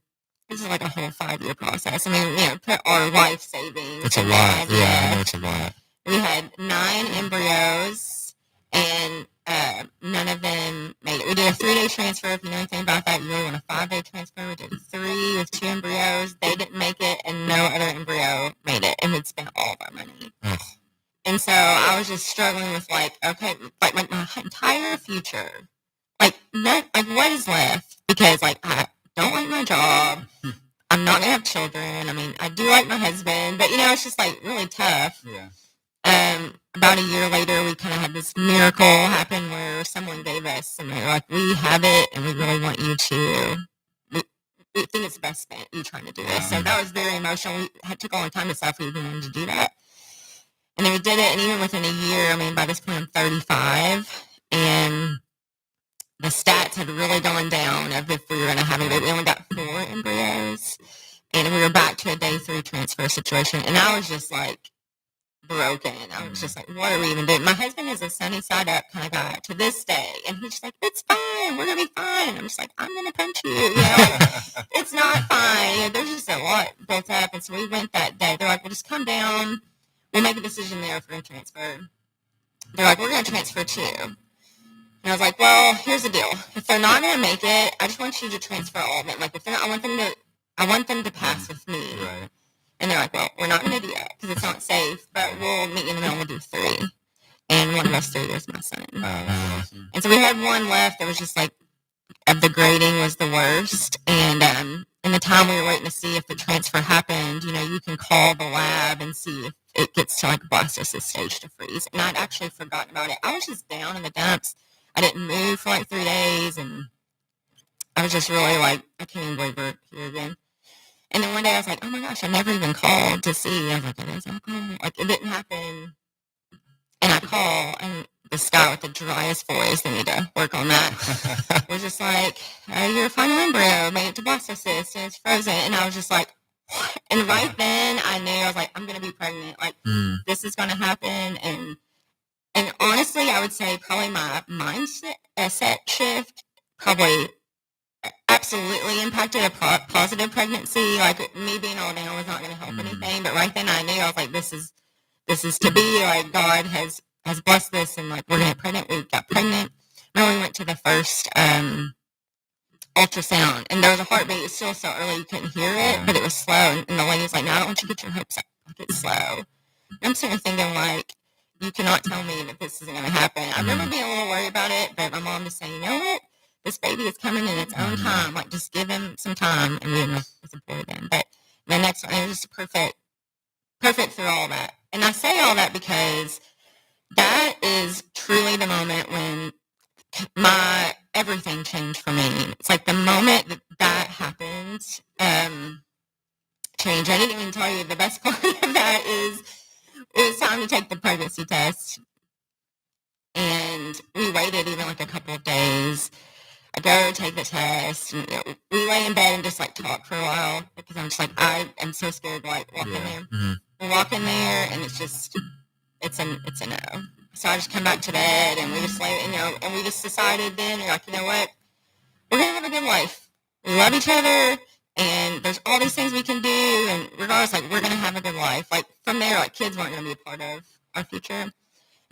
this is like a whole 5-year process. I mean, put our life savings. It's a lot. Yeah, I know it's a lot. We had 9 embryos, and none of them made it. We did a 3-day transfer. If you know anything about that, you really want a 5-day transfer. We did 3 with 2 embryos. They didn't make it, and no other embryo made it. And we'd spent all of our money. Ugh. And so I was just struggling with my entire future. What is left? Because I don't like my job. I'm not gonna have children. I mean, I do like my husband, but it's just really tough. Yeah. About a year later, we kind of had this miracle happen where someone gave us, and they're like, "We have it, and we really want you to. We think it's best spent you trying to do this." So that was very emotional. It took a long time to decide if we even wanted to do that, and then we did it. And even within a year, I mean, by this point, I'm 35, and the stats had really gone down of if we were going to have it. We only got 4 embryos, and we were back to a day 3 transfer situation. And I was just broken. I was just what are we even doing? My husband is a sunny side up kind of guy to this day, and he's just it's fine. We're going to be fine. I'm just I'm going to punch you. It's not fine. There's just a lot built up. And so we went that day. They're like, well, just come down. We'll make a decision there if we're going to transfer. They're like, we're going to transfer 2. And I was like, well, here's the deal. If they're not going to make it, I just want you to transfer all of them. If they're not, I want them to pass with me. Right. And they're like, well, we're not going to do that because it's not safe, but we'll meet in the middle and we'll do 3. And one of those 3 was my son. Awesome. And so we had one left that was just the grading was the worst. And in the time we were waiting to see if the transfer happened, you can call the lab and see if it gets to blastocyst stage to freeze. And I'd actually forgotten about it. I was just down in the dumps. I didn't move for 3 days, and I was just really I can't even believe we're here again. And then one day I was like, oh my gosh, I never even called to see. I was like, it is alcohol. It didn't happen. And I call, and this guy with the driest voice, they need to work on that, was just your final embryo made it to blastocyst, and it's frozen. And I was just what? And right then I knew, I was I'm going to be pregnant. This is going to happen, And honestly, I would say probably my mindset shift probably absolutely impacted a positive pregnancy. Me being all down was not going to help anything. But right then I knew, I was this is to be. God has blessed this, and we're going to get pregnant. We got pregnant. Then we went to the first ultrasound, and there was a heartbeat. It was still so early you couldn't hear it, but it was slow. And the lady's like, no, I don't want you to get your hopes up. It's slow. And I'm sitting there thinking, you cannot tell me that this isn't going to happen. I remember being a little worried about it, but my mom just saying, you know what? This baby is coming in its own time. Just give him some time. And we didn't know if it was important then. But the next one, it was just perfect through all that. And I say all that because that is truly the moment when my everything changed for me. It's the moment that happened, changed. I didn't even tell you the best part of that is it was time to take the pregnancy test, and we waited even a couple of days. I go take the test, and we lay in bed and just talk for a while because I'm just I am so scared to walk in there. Mm-hmm. We walk in there, and it's a no. So I just come back to bed, and we just lay, and we just decided then, you know what, we're gonna have a good life. We love each other. And there's all these things we can do, and regardless, we're going to have a good life. From there, kids weren't going to be a part of our future. And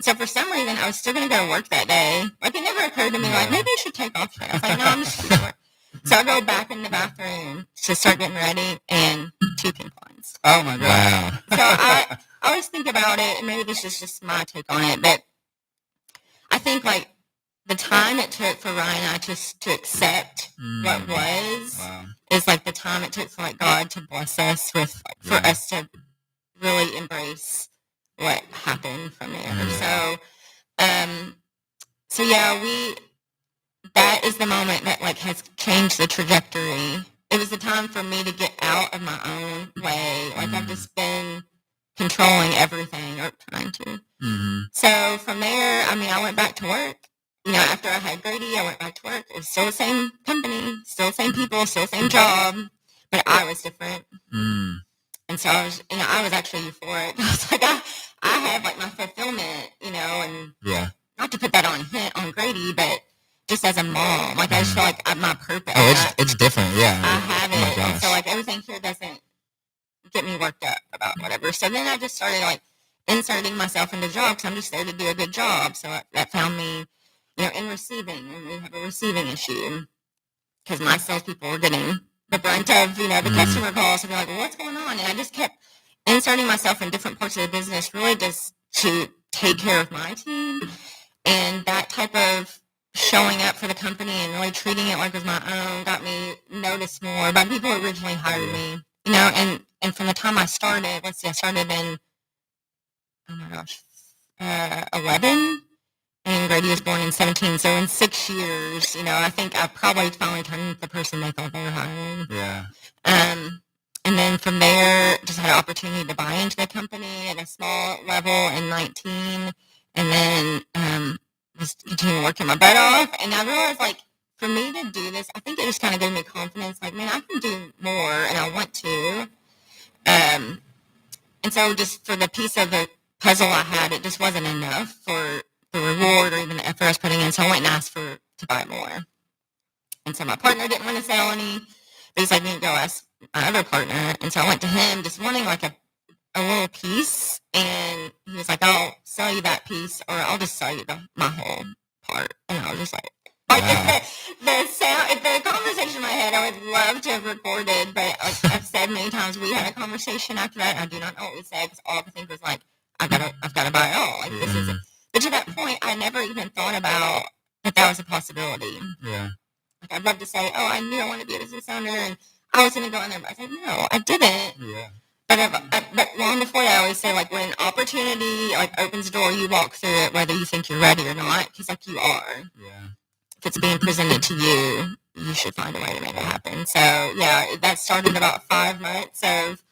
so for some reason, I was still going to go to work that day. It never occurred to me, maybe I should take off today. I was no, I'm just going to work. So I go back in the bathroom to start getting ready, and 2 pink lines. Oh, my God. Wow. So I always think about it, and maybe this is just my take on it, but I think, the time it took for Ryan and I just to accept what was is the time it took for God to bless us with for us to really embrace what happened from there. So yeah, that is the moment that like has changed the trajectory. It was the time for me to get out of my own way. Like I've just been controlling everything or trying to. So from there, I mean, I went back to work. You know, after I had Grady, I went back to work. It was still the same company, still the same people, still the same job, but I was different. And so I was, you know, I was actually euphoric. I was like, I have like my fulfillment, you know, and not to put that on Grady, but just as a mom, like I just feel like my purpose. Oh, it's different, yeah. I have Oh my it, and gosh. so like everything here doesn't get me worked up about whatever. So then I just started like inserting myself into jobs. I'm just there to do a good job. So that found me, you know, in receiving, and we have a receiving issue because my salespeople were getting the brunt of, you know, the customer calls and be like, well, what's going on? And I just kept inserting myself in different parts of the business, really just to take care of my team. And that type of showing up for the company and really treating it like it was my own got me noticed more by people who originally hired me. You know, and from the time I started, let's see, I started in, oh my gosh, 11, and Grady was born in 17. So in 6 years, you know, I think I probably finally turned the person they thought they were hiring. Yeah. And then from there, just had an opportunity to buy into the company at a small level in 19, and then just continuing working my butt off. And I realized, like, for me to do this, I think it just kind of gave me confidence. Like, man, I can do more, and I want to. And so just for the piece of the puzzle I had, it just wasn't enough for the reward or even the effort I was putting in. So I went and asked to buy more. And so my partner didn't want to sell any, but he's like, you need to go ask my other partner. And so I went to him just wanting like a little piece. And he was like, I'll sell you that piece, or I'll just sell you my whole part. And I was just like the conversation in my head, I would love to have recorded, but like I've said many times, we had a conversation after that. And I do not know what we said because all I could think was like, I've got to buy it all. Like this is it. But to that point, I never even thought about that was a possibility. Yeah. Like I'd love to say, oh, I knew I wanted to be a business owner, and I was going to go in there, but I said, no, I didn't. Yeah. But long before that, I always say, like, when an opportunity like opens a door, you walk through it, whether you think you're ready or not, because like you are. Yeah. If it's being presented to you, you should find a way to make it happen. So yeah, that started about 5 months of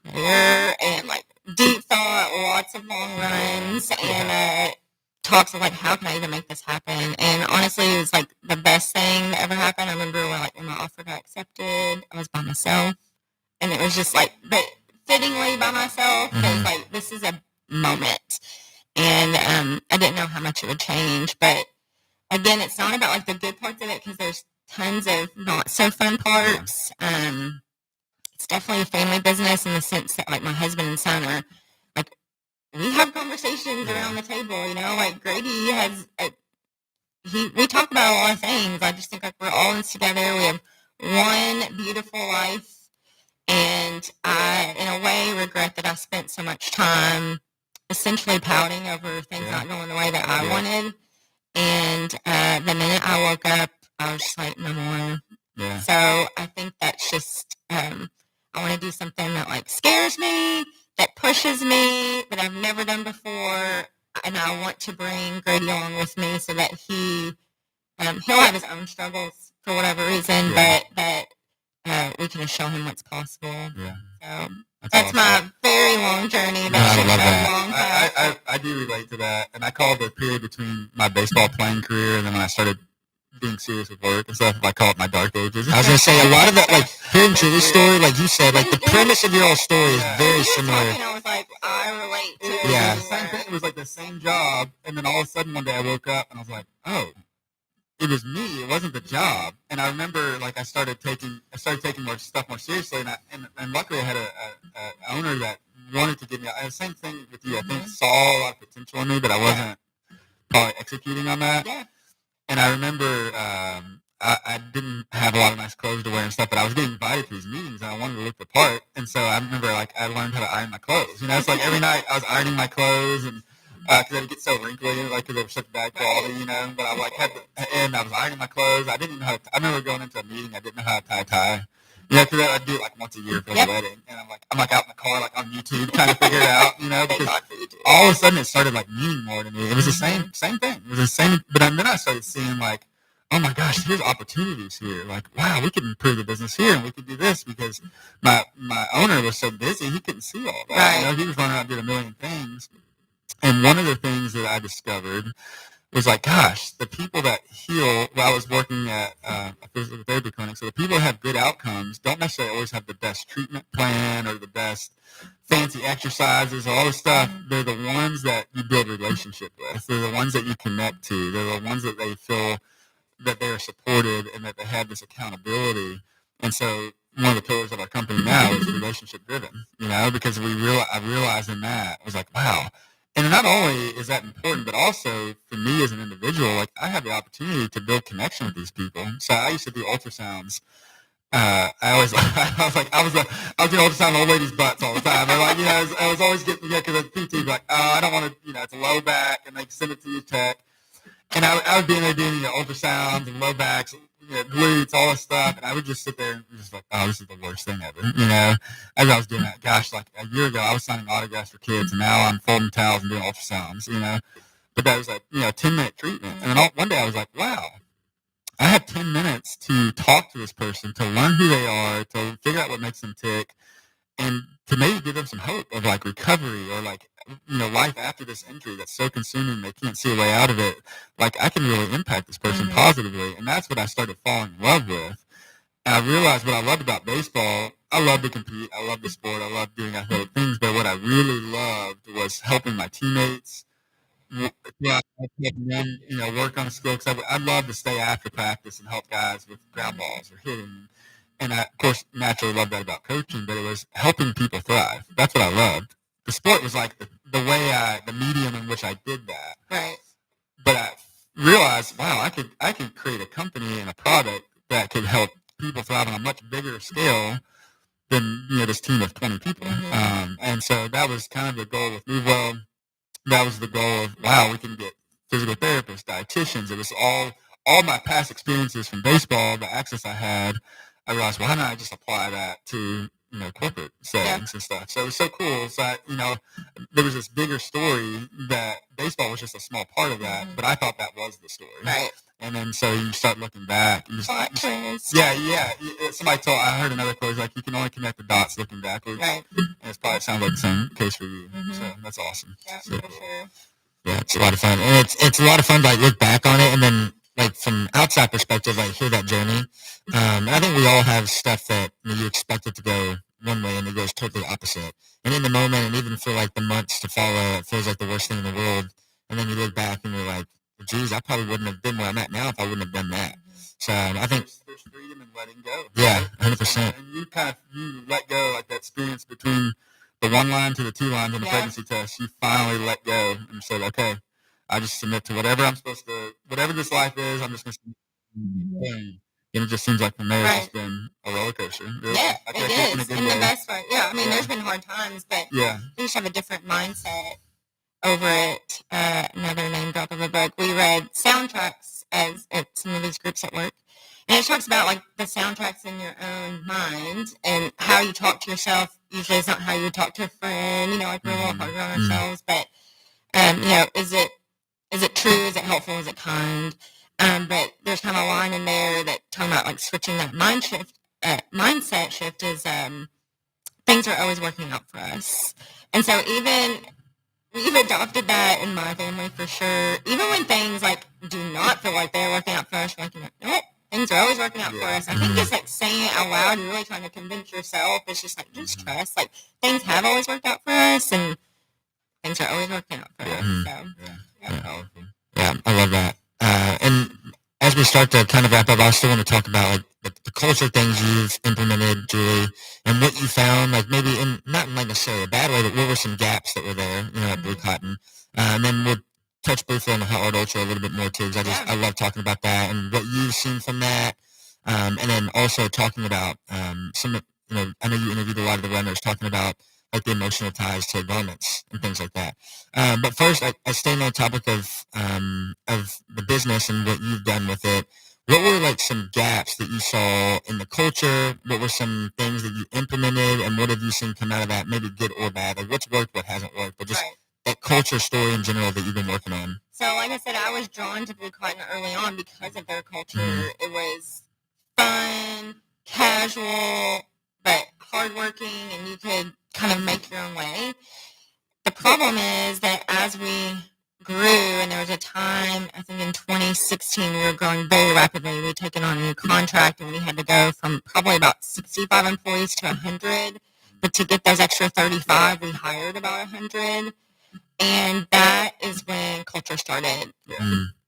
prayer and like deep thought, lots of long runs, and talks of like, how can I even make this happen? And honestly, it was like the best thing that ever happened. I remember when my offer got accepted, I was by myself, and it was just like, but fittingly by myself, because like this is a moment, and I didn't know how much it would change. But again, it's not about like the good parts of it, because there's tons of not so fun parts. It's definitely a family business in the sense that like my husband and son are like, we have conversations around the table, you know, like Grady has, we talk about a lot of things. I just think like we're all in this together. We have one beautiful life, and I, in a way, regret that I spent so much time essentially pouting over things not going the way that I wanted. And the minute I woke up, I was just like, no more. Yeah. So I think that's just, I want to do something that like scares me, that pushes me, that I've never done before, and I want to bring Grady along with me so that he'll have his own struggles for whatever reason, but that we can just show him what's possible. Yeah. So awesome. that's my very long journey. That's I love that. a long path. I do relate to that, and I call the period between my baseball playing career and then when I started being serious with work and stuff, I call it my dark ages. I was going to say, a lot of that, like, hearing Julie's story, like you said, like, the premise of your whole story is very similar. I was like, I relate to it. Yeah. It was the same thing. It was like the same job, and then all of a sudden one day I woke up and I was like, oh, it was me. It wasn't the job. And I remember, like, I started taking more stuff more seriously, and luckily I had a owner that wanted to give me. The same thing with you. I think saw a lot of potential in me, but I wasn't probably executing on that. Yeah. And I remember I didn't have a lot of nice clothes to wear and stuff, but I was getting invited to these meetings, and I wanted to look the part. And so I remember, like, I learned how to iron my clothes. You know, it's like every night I was ironing my clothes, and because they would get so wrinkly, like, because they were such bad quality, you know. But I like and I was ironing my clothes. I didn't know how to, I remember going into a meeting, I didn't know how to tie a tie. You know, because I'd do it like once a year for the wedding, and I'm like out in the car, like on YouTube, trying to figure it out, you know, because all of a sudden it started like meaning more to me. It was the same thing. It was the same, but then I started seeing like oh my gosh, here's opportunities here. Like, wow, we could improve the business here and we could do this because my owner was so busy, he couldn't see all that. Right. You know, he was running out doing a million things. And one of the things that I discovered was like, gosh, the people that heal, while I was working at a physical therapy clinic, so the people that have good outcomes don't necessarily always have the best treatment plan or the best fancy exercises, all this stuff. They're the ones that you build a relationship with. They're the ones that you connect to. They're the ones that they feel that they are supported and that they have this accountability. And so one of the pillars of our company now is relationship driven, you know, because I realized in that, I was like, wow. And not only is that important, but also for me as an individual, like I have the opportunity to build connection with these people. So I used to do ultrasounds. I was doing ultrasound on old ladies' butts all the time. And like, you know, I was always getting, because the PT like, oh, I don't want to, you know, it's a low back, and they send it to you tech. And I would be in there doing, you know, ultrasounds and low backs, you know, glutes, all this stuff, and I would just sit there and just like, oh, this is the worst thing ever, you know, as I was doing that. Gosh, like a year ago, I was signing autographs for kids, and now I'm folding towels and doing ultrasounds, you know. But that was like, you know, a 10-minute treatment. And then one day I was like, wow, I had 10 minutes to talk to this person, to learn who they are, to figure out what makes them tick, and to maybe give them some hope of like recovery or like, you know, life after this injury that's so consuming they can't see a way out of it. Like I can really impact this person positively. And that's what I started falling in love with. And I realized what I loved about baseball. I love to compete. I love the sport. I love doing athletic things. But what I really loved was helping my teammates. Yeah, them, you know, work on a skill. Because I'd love to stay after practice and help guys with ground balls or hitting. And I, of course, naturally loved that about coaching, but it was helping people thrive. That's what I loved. The sport was like the way the medium in which I did that. Right. But I realized, wow, I could create a company and a product that could help people thrive on a much bigger scale than, you know, this team of 20 people. And so that was kind of the goal with MoveWell. That was the goal of, wow, we can get physical therapists, dietitians. It was all my past experiences from baseball, the access I had. I realized, why not just apply that to, you know, corporate settings and stuff. So it was so cool. So, you know, there was this bigger story that baseball was just a small part of that, but I thought that was the story. Right. And then so you start looking back. Yeah. I heard another quote, like, you can only connect the dots looking backwards. Right. And it probably sounds like the same case for you. So that's awesome. Yeah, so, for sure. Yeah, it's a lot of fun. And it's a lot of fun to like look back on it and then like from outside perspective, like hear that journey. And I think we all have stuff that you expect it to go one way and it goes totally opposite. And in the moment and even for like the months to follow, it feels like the worst thing in the world. And then you look back and you're like, geez, I probably wouldn't have been where I'm at now if I wouldn't have done that. So I think there's freedom in letting go. Yeah, 100%. And you let go, like that experience between the one line to the two lines on the pregnancy test. You finally let go and said, okay, I just submit to whatever I'm supposed to, whatever this life is, I'm just going to submit. And it just seems like from there it's just been a roller coaster. Yeah, like it is. In the best way. Yeah, I mean, there's been hard times, but you just have a different mindset over it. Another name drop of a book. We read Soundtracks at some of these groups at work. And it talks about like the soundtracks in your own mind and how you talk to yourself. Usually it's not how you would talk to a friend, you know, like we're all harder on ourselves. But, you know, is it true? Is it helpful? Is it kind? But there's kind of a line in there that talking about like switching that mindset shift is things are always working out for us. And so we've adopted that in my family for sure. Even when things like do not feel like they're working out for us, we're like, nope, things are always working out for us. I think just like saying it out loud and really trying to convince yourself, it's just like, just trust. Like things have always worked out for us and things are always working out for us. So, yeah, I love that. And as we start to kind of wrap up, I still want to talk about like the culture things you've implemented, Julie, and what you found, like maybe not in like necessarily a bad way, but what were some gaps that were there, you know, at BlueCotton. And then we'll touch briefly on the Hot Art Ultra a little bit more too, because I love talking about that and what you've seen from that. And then also talking about some, you know, I know you interviewed a lot of the runners talking about like the emotional ties to garments and things like that. But first, I stay on the topic of the business and what you've done with it. What were like some gaps that you saw in the culture? What were some things that you implemented, and what have you seen come out of that, maybe good or bad? Like what's worked, what hasn't worked, but just that culture story in general that you've been working on. So, like I said, I was drawn to BlueCotton early on because of their culture. It was fun, casual, but hardworking, and you could kind of make your own way. The problem is that as we grew, and there was a time, I think in 2016, we were growing very rapidly. We'd taken on a new contract, and we had to go from probably about 65 employees to 100. But to get those extra 35, we hired about 100. And that is when culture started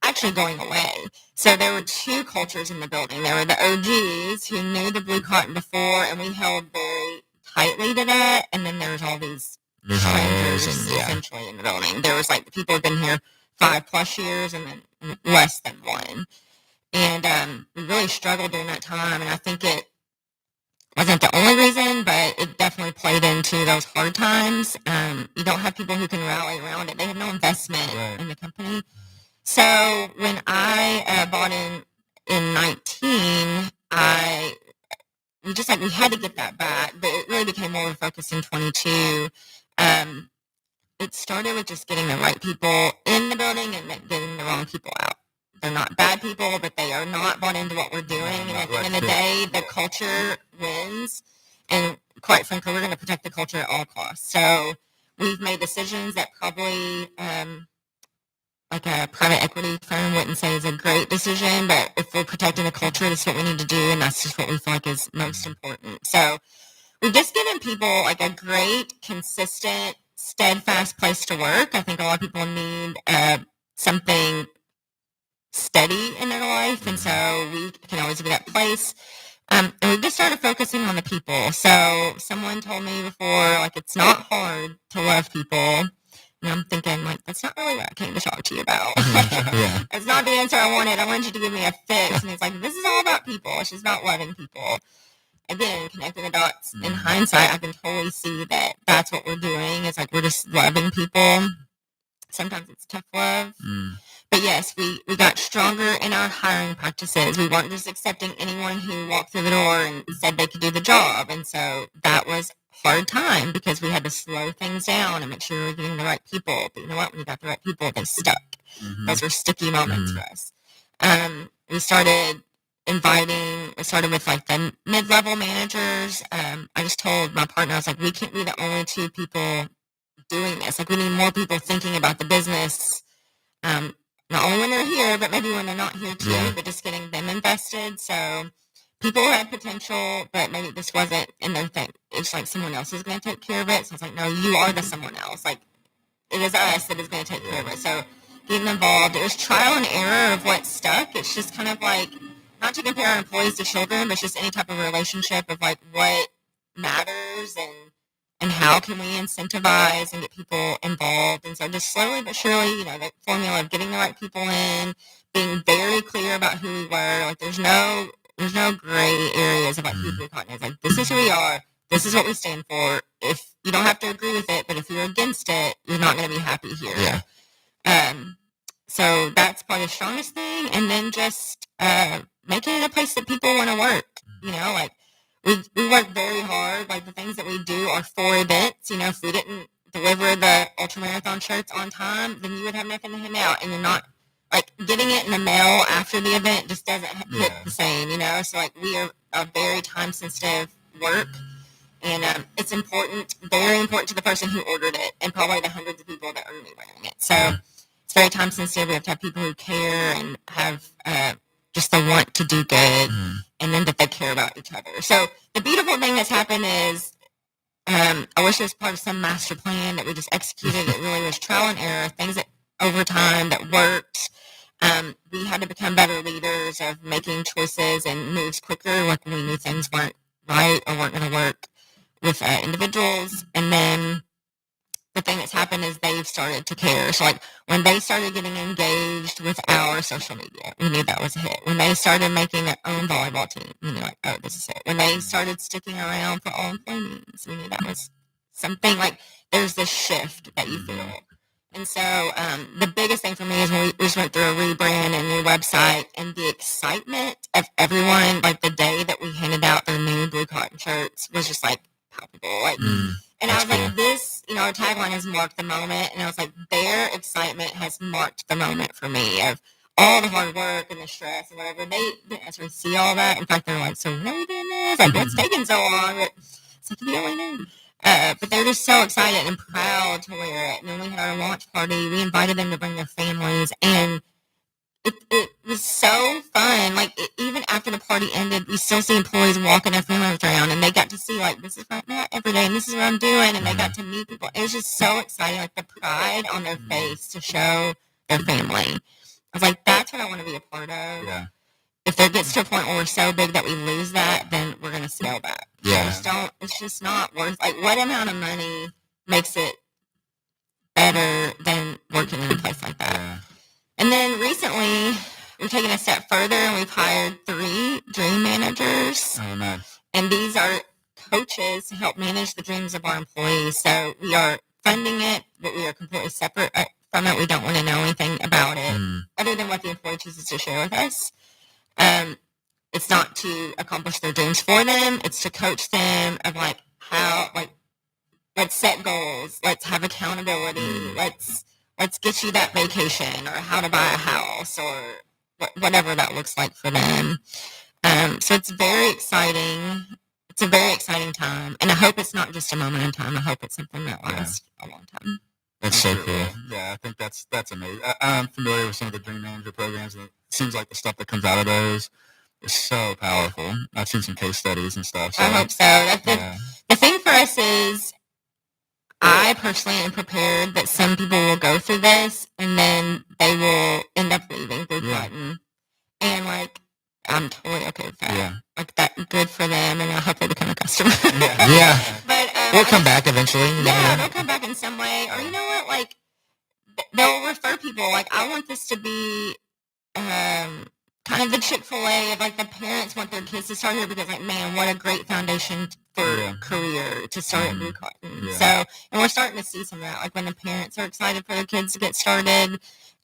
actually going away. So there were two cultures in the building. There were the OGs who knew the BlueCotton before, and we held very tightly to that. And then there was all these strangers essentially in the building. There was like people who've been here 5+ years and then less than one. And we really struggled during that time. And I think it wasn't the only reason, but it definitely played into those hard times. You don't have people who can rally around it. They have no investment in the company. So when I bought in 19, we had to get that back, but it really became more of a focus in 22. It started with just getting the right people in the building and getting the wrong people out. They're not bad people, but they are not bought into what we're doing. And at the end of the day, the culture wins. And quite frankly, we're going to protect the culture at all costs. So we've made decisions that probably like a private equity firm wouldn't say is a great decision. But if we're protecting the culture, that's what we need to do. And that's just what we feel like is most important. So we've just given people like a great, consistent, steadfast place to work. I think a lot of people need something steady in their life, and so we can always be that place. And we just started focusing on the people. So someone told me before, like, it's not hard to love people. And I'm thinking, like, that's not really what I came to talk to you about. It's not the answer I wanted. I wanted you to give me a fix. And it's like, this is all about people. It's just about loving people. Again, connecting the dots. In hindsight, I can totally see that that's what we're doing. It's like we're just loving people. Sometimes it's tough love. But yes, we got stronger in our hiring practices. We weren't just accepting anyone who walked through the door and said they could do the job. And so that was a hard time because we had to slow things down and make sure we were getting the right people. But you know what? When we got the right people, they stuck. Those were sticky moments for us. We started with like the mid-level managers. I just told my partner, I was like, we can't be the only two people doing this. Like, we need more people thinking about the business. Not only when they're here, but maybe when they're not here too, but just getting them invested. So people had potential, but maybe this wasn't in their thing. It's like someone else is going to take care of it. So it's like, no, you are the someone else. Like, it is us that is going to take care of it. So getting involved, it was trial and error of what stuck. It's just kind of like, not to compare our employees to children, but just any type of relationship of like what matters and how can we incentivize and get people involved. And so just slowly but surely, you know, the formula of getting the right people in, being very clear about who we were. Like, there's no gray areas about who BlueCotton is. Like, this is who we are. This is what we stand for. If you don't have to agree with it, but if you're against it, you're not going to be happy here. So that's probably the strongest thing. And then just making it a place that people want to work. You know, like, we work very hard. Like, the things that we do are for events. You know, if we didn't deliver the ultramarathon shirts on time, then you would have nothing to hand out. And you're not, like, getting it in the mail after the event just doesn't hit the same, you know? So, like, we are a very time-sensitive work. And it's important, very important to the person who ordered it and probably the hundreds of people that are going to be wearing it. So it's very time-sensitive. We have to have people who care and have just the want to do good, and then that they care about each other. So the beautiful thing that's happened is I wish it was part of some master plan that we just executed. It really was trial and error, things that over time that worked. We had to become better leaders of making choices and moves quicker, like when we knew things weren't right or weren't going to work with individuals. And then the thing that's happened is they've started to care. So, like, when they started getting engaged with our social media, we knew that was a hit. When they started making their own volleyball team, we knew, like, oh, this is it. When they started sticking around for all employee meetings, we knew that was something. Like, there's this shift that you feel. And so the biggest thing for me is when we just went through a rebrand and new website, and the excitement of everyone, like, the day that we handed out their new BlueCotton shirts was just, like, palpable. Like, And That's I was cool. like, this, our tagline is mark the moment. And I was like, their excitement has marked the moment for me of all the hard work and the stress and whatever. They didn't actually see all that. In fact, they're like, so when are we doing this? Like, what's taking so long? But it's like, you only knew. But they're just so excited and proud to wear it. And then we had our launch party. We invited them to bring their families. And it was so fun. Like, even after the party ended, we still see employees walking their families around, and they got to see, like, this is my not every day, and this is what I'm doing, and they got to meet people. It was just so exciting, like, the pride on their face to show their family. I was like, that's what I want to be a part of. Yeah. If there gets to a point where we're so big that we lose that, then we're going to scale back. Yeah. It's just not worth, like, what amount of money makes it better than working in a place like that? Yeah. And then recently, we've taken a step further and we've hired 3 dream managers. Oh, man. And these are coaches to help manage the dreams of our employees. So we are funding it, but we are completely separate from it. We don't want to know anything about it other than what the employee chooses to share with us. It's not to accomplish their dreams for them. It's to coach them of like how, like, let's set goals. Let's have accountability. Let's get you that vacation, or how to buy a house, or whatever that looks like for them. So it's very exciting. It's a very exciting time. And I hope it's not just a moment in time. I hope it's something that lasts a long time. That's so cool. Yeah, I think that's amazing. I'm familiar with some of the Dream Manager programs, and it seems like the stuff that comes out of those is so powerful. I've seen some case studies and stuff. So, I hope so. The thing for us is, I personally am prepared that some people will go through this and then they will end up leaving BlueCotton. And, like, I'm totally okay with that. Yeah. Like, that, good for them, and I hope they become a customer. Yeah. But We'll come back eventually. Yeah, they'll come back in some way. Or, you know what, like, they'll refer people. Like, I want this to be kind of the Chick-fil-A of, like, the parents want their kids to start here because, like, man, what a great foundation for career to start at BlueCotton. Yeah. So, and we're starting to see some of that, like when the parents are excited for their kids to get started,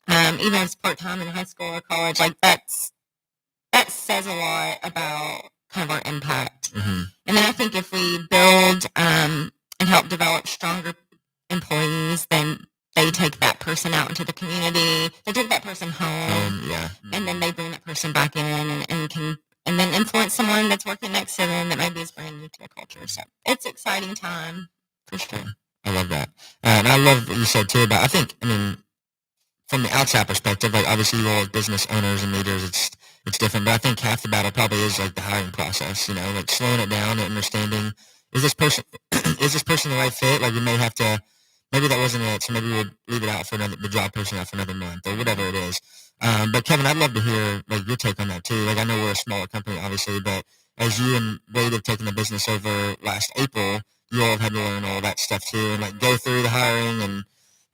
even if it's part-time in high school or college, like that says a lot about kind of our impact. Mm-hmm. And then I think if we build and help develop stronger employees, then they take that person out into the community, they take that person home, and then they bring that person back in and then influence someone that's working next to them that maybe is brand new to the culture. So it's an exciting time, for sure. I love that. And I love what you said, too, about, I mean, from the outside perspective, like, obviously, you all as business owners and leaders, it's different, but I think half the battle probably is, like, the hiring process, like, slowing it down and understanding, is this person the right fit? Like, we may have to, maybe that wasn't it, so maybe we'll leave it out for the job person out for another month, or whatever it is. But Kevin, I'd love to hear, like, your take on that too. Like, I know we're a smaller company, obviously, but as you and Wade have taken the business over last April, you all have had to learn all that stuff too, and like go through the hiring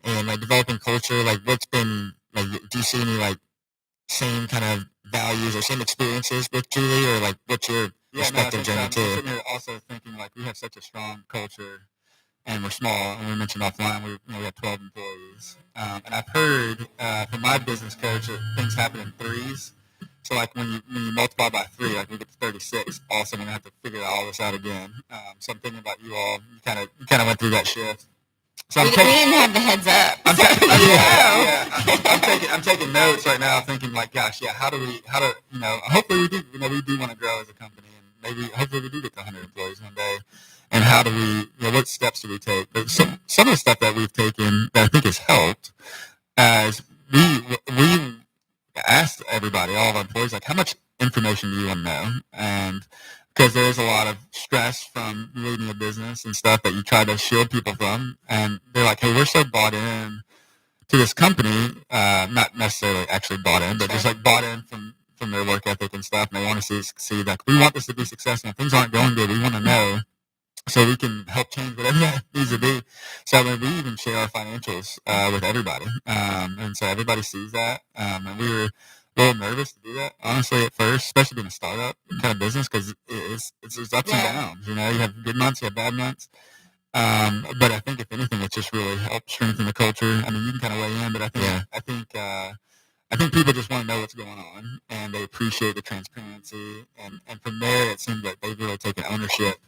and like developing culture. Like, what's been like? Do you see any like same kind of values or same experiences with Julie, or like what's your respective journey too? I'm sitting here also thinking like we have such a strong culture. And we're small, and we mentioned offline, we have 12 employees. And I've heard from my business coach that things happen in threes. So, like, when you multiply by 3, like, we get to 36, all of a sudden we have to figure all this out again. So I'm thinking about you all. You kind of went through that shift. So we didn't have the heads up. I'm taking notes right now, thinking like, gosh, hopefully we do want to grow as a company, and hopefully we do get to 100 employees one day. And how do we, what steps do we take? But some of the stuff that we've taken that I think has helped is we asked everybody, all of our employees, like, how much information do you want to know? And because there's a lot of stress from leading a business and stuff that you try to shield people from. And they're like, hey, we're so bought in to this company, not necessarily actually bought in, but just like bought in from their work ethic and stuff. And they want to see that we want this to be successful. If things aren't going good, we want to know, so we can help change whatever that needs to be. So we even share our financials with everybody. And so everybody sees that. And we were a little nervous to do that, honestly, at first, especially being a startup kind of business, because it's ups and downs. You have good months, you have bad months. But I think, if anything, it just really helped strengthen the culture. I mean, you can kind of weigh in, but I think people just want to know what's going on, and they appreciate the transparency. And from there, it seems like they've really taken ownership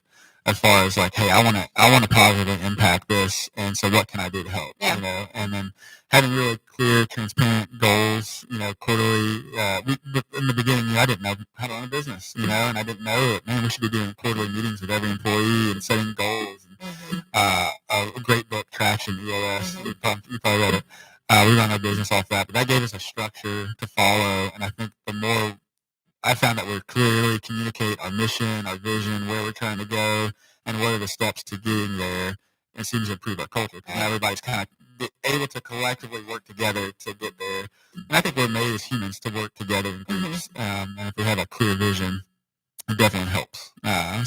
as far as like, hey, I want to positively impact this, and so what can I do to help? Yeah. You know, and then having really clear, transparent goals. You know, quarterly. In the beginning, I didn't know how to run a business. You know, and I didn't know that, man, we should be doing quarterly meetings with every employee and setting goals. And, a great book, Traction, EOS. You probably read it. We run our business off that, but that gave us a structure to follow. And I think the more I found that we clearly communicate our mission, our vision, where we're trying to go, and what are the steps to getting there, it seems to improve our culture because now everybody's kind of able to collectively work together to get there. And I think we're made as humans to work together in groups. And if we have a clear vision, it definitely helps.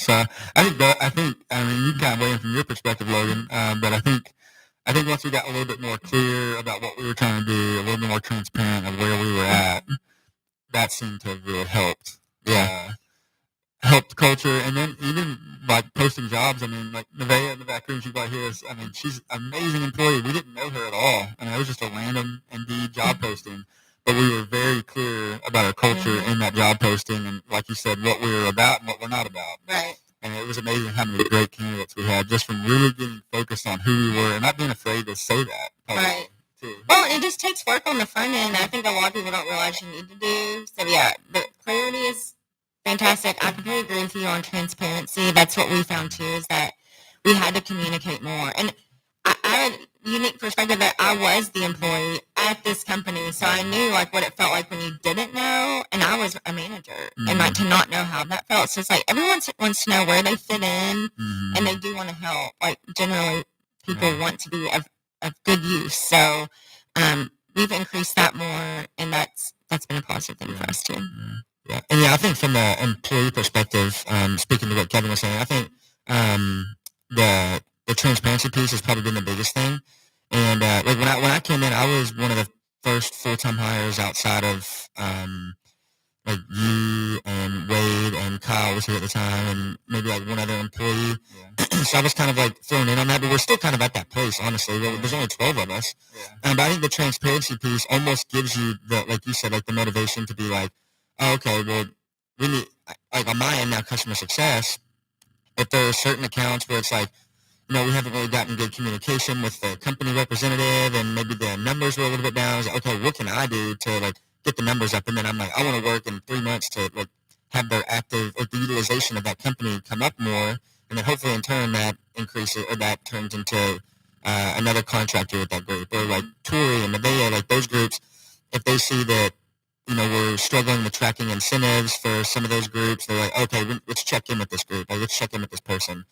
So I think I mean, you can kind of weigh in from your perspective, Logan, but I think once we got a little bit more clear about what we were trying to do, a little bit more transparent of where we were at, that seemed to have really helped. Yeah. Helped culture. And then even like posting jobs, I mean, like Nevaeh in the back room, she's right here. I mean, she's an amazing employee. We didn't know her at all. I mean, it was just a random Indeed job posting. But we were very clear about our culture in that job posting and, like you said, what we were about and what we're not about. Right. And it was amazing how many great candidates we had just from really getting focused on who we were and not being afraid to say that. Right. Well, it just takes work on the front end. I think a lot of people don't realize you need to do. So, yeah, the clarity is fantastic. I completely agree with you on transparency. That's what we found, too, is that we had to communicate more. And I had a unique perspective that I was the employee at this company, so I knew, like, what it felt like when you didn't know, and I was a manager, and, like, to not know how that felt. So it's like everyone wants to know where they fit in, and they do want to help. Like, generally, people want to be of good use. So we've increased that more, and that's been a positive thing for us too. Yeah, and I think from the employee perspective, speaking to what Kevin was saying, I think the transparency piece has probably been the biggest thing. And like when I came in, I was one of the first full-time hires outside of like you and Wade and Kyle was here at the time, and maybe like one other employee. Yeah. So I was kind of like thrown in on that, but we're still kind of at that place, honestly. There's only 12 of us. Yeah. But I think the transparency piece almost gives you the, like you said, like the motivation to be like, oh, okay, well, we need, like on my end now, customer success, if there are certain accounts where it's like, you know, we haven't really gotten good communication with the company representative and maybe the numbers were a little bit down. I was like, okay, what can I do to like get the numbers up? And then I'm like, I want to work in 3 months to like have their active, like the utilization of that company come up more. And then hopefully in turn that increases or that turns into another contractor with that group. Or like Tori and Nevaeh, like those groups, if they see that, you know, we're struggling with tracking incentives for some of those groups, they're like, okay, let's check in with this group. Like, let's check in with this person.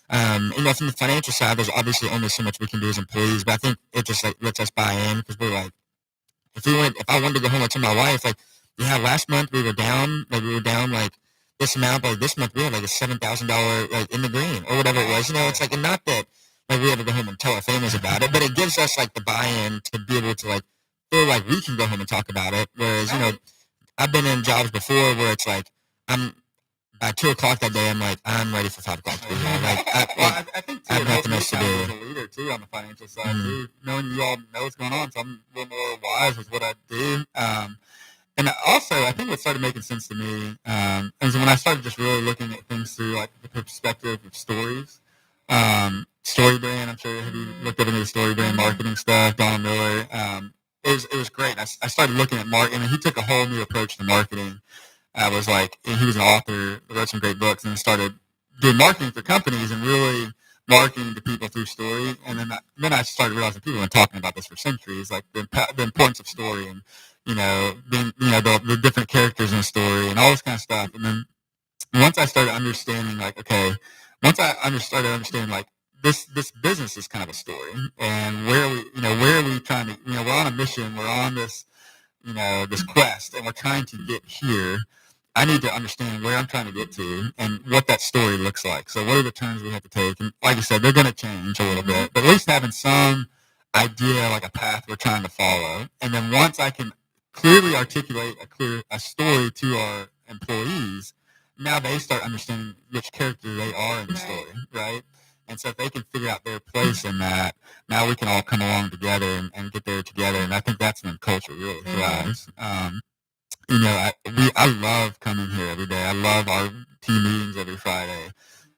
You know, from the financial side, there's obviously only so much we can do as employees, but I think it just like lets us buy in because we're like, if I wanted to go home and tell my wife, like, yeah, last month we were down like this amount, but like this month we had like a $7,000 like in the green or whatever it was. You know, it's like, and not that like we have to go home and tell our families about it, but it gives us like the buy-in to be able to like feel like we can go home and talk about it. Whereas, you know, I've been in jobs before where it's like by 2 o'clock that day, I'm like, I'm ready for 5 o'clock to be here. Like, I think too, I have nothing else to do. As a leader too on the financial side too, knowing you all know what's going on, so I'm a little more wise with what I do. And also, I think what started making sense to me is when I started just really looking at things through like the perspective of stories. Story brand, I'm sure have you looked at any of the story brand marketing stuff, Donna Miller. It was great. I started looking at marketing, and he took a whole new approach to marketing. I was like, he was an author, wrote some great books, and started doing marketing for companies and really marketing to people through story. And then I started realizing people have been talking about this for centuries, like the importance of story and, you know, being, you know, the different characters in a story and all this kind of stuff. And then once I started understanding, like, okay, started understanding, like, this business is kind of a story, and where are we trying to, you know, we're on a mission, we're on this, you know, this quest, and we're trying to get here. I need to understand where I'm trying to get to and what that story looks like. So what are the turns we have to take? And like I said, they're going to change a little bit, but at least having some idea, like a path we're trying to follow. And then once I can clearly articulate a story to our employees, now they start understanding which character they are in the story, right? And so if they can figure out their place in that, now we can all come along together and get there together. And I think that's when culture really thrives. You know, I love coming here every day. I love our team meetings every Friday.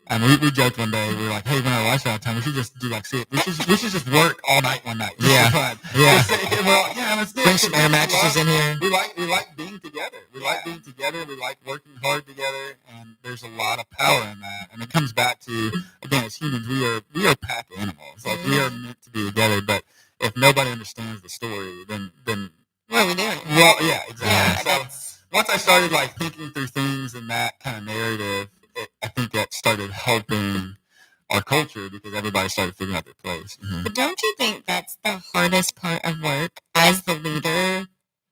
We joked one day. We were like, "Hey, when our wife's out of town, we should just do like we should just work all night one night. Yeah, yeah. Well, yeah, let's do it. Bring some air mattresses in here. We like being together. We like being together. We like working hard together, and there's a lot of power in that. And it comes back to, again, as humans, we are pack animals. Like we are meant to be together. But if nobody understands the story, then what are we doing? Well, yeah, exactly. Yeah, so once I started like thinking through things in that kind of narrative, I think that started helping our culture because everybody started figuring out their place. Mm-hmm. But don't you think that's the hardest part of work as the leader?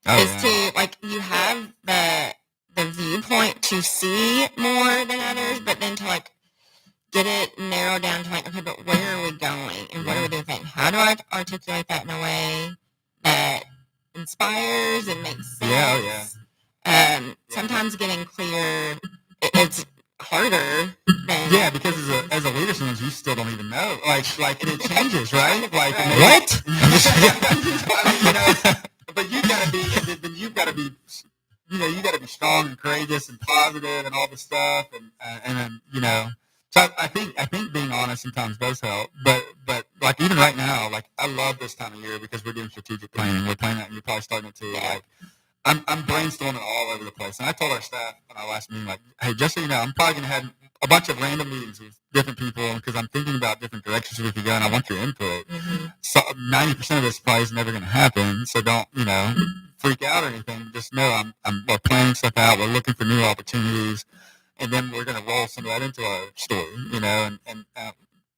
To like you have the viewpoint to see more than others, but then to like get it narrowed down to like, okay, but where are we going and what do we do? How do I articulate that in a way that inspires and makes sense? Sometimes getting clear, it's harder than because as a leader, sometimes you still don't even know. Like and it changes, right? Like what? But you've got to be, you got to be strong and courageous and positive and all this stuff, and So I think being honest sometimes does help, but like even right now, like I love this time of year because we're doing strategic planning. We're planning that, and you're probably starting to like. I'm brainstorming all over the place. And I told our staff in our last meeting, like, hey, just so you know, I'm probably going to have a bunch of random meetings with different people because I'm thinking about different directions we could go, and I want your input. Mm-hmm. So 90% of this probably is never going to happen. So don't, freak out or anything. Just know we're planning stuff out. We're looking for new opportunities. And then we're going to roll some of that into our story, and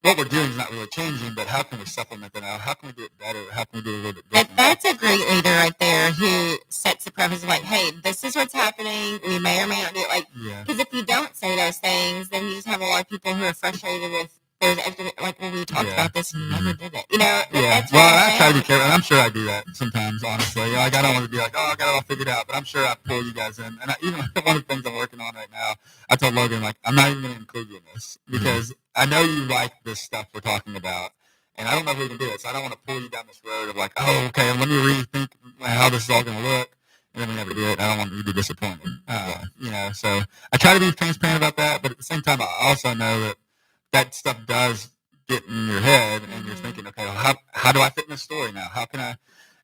what we're doing is not really changing, but how can we supplement that out? How can we do it better? How can we do it a little bit different? That's a great leader right there who sets the preface of like, hey, this is what's happening. We may or may not do it. Because if you don't say those things, then you just have a lot of people who are frustrated with those, like, well, we talked about this and you never did it. That's I try to be careful, and I'm sure I do that sometimes, honestly. Like, I don't want to be like, oh, I got it all figured out, but I'm sure I pull you guys in. And even one of the things I'm working on right now, I told Logan, like, I'm not even going to include you in this because I know you like this stuff we're talking about, and I don't know if we can do it, so I don't want to pull you down this road of like, oh, okay, let me rethink how this is all going to look, and then we never do it. I don't want you to be disappointed. So I try to be transparent about that, but at the same time, I also know that stuff does get in your head, and you're thinking, okay, well, how do I fit in this story now? How can I?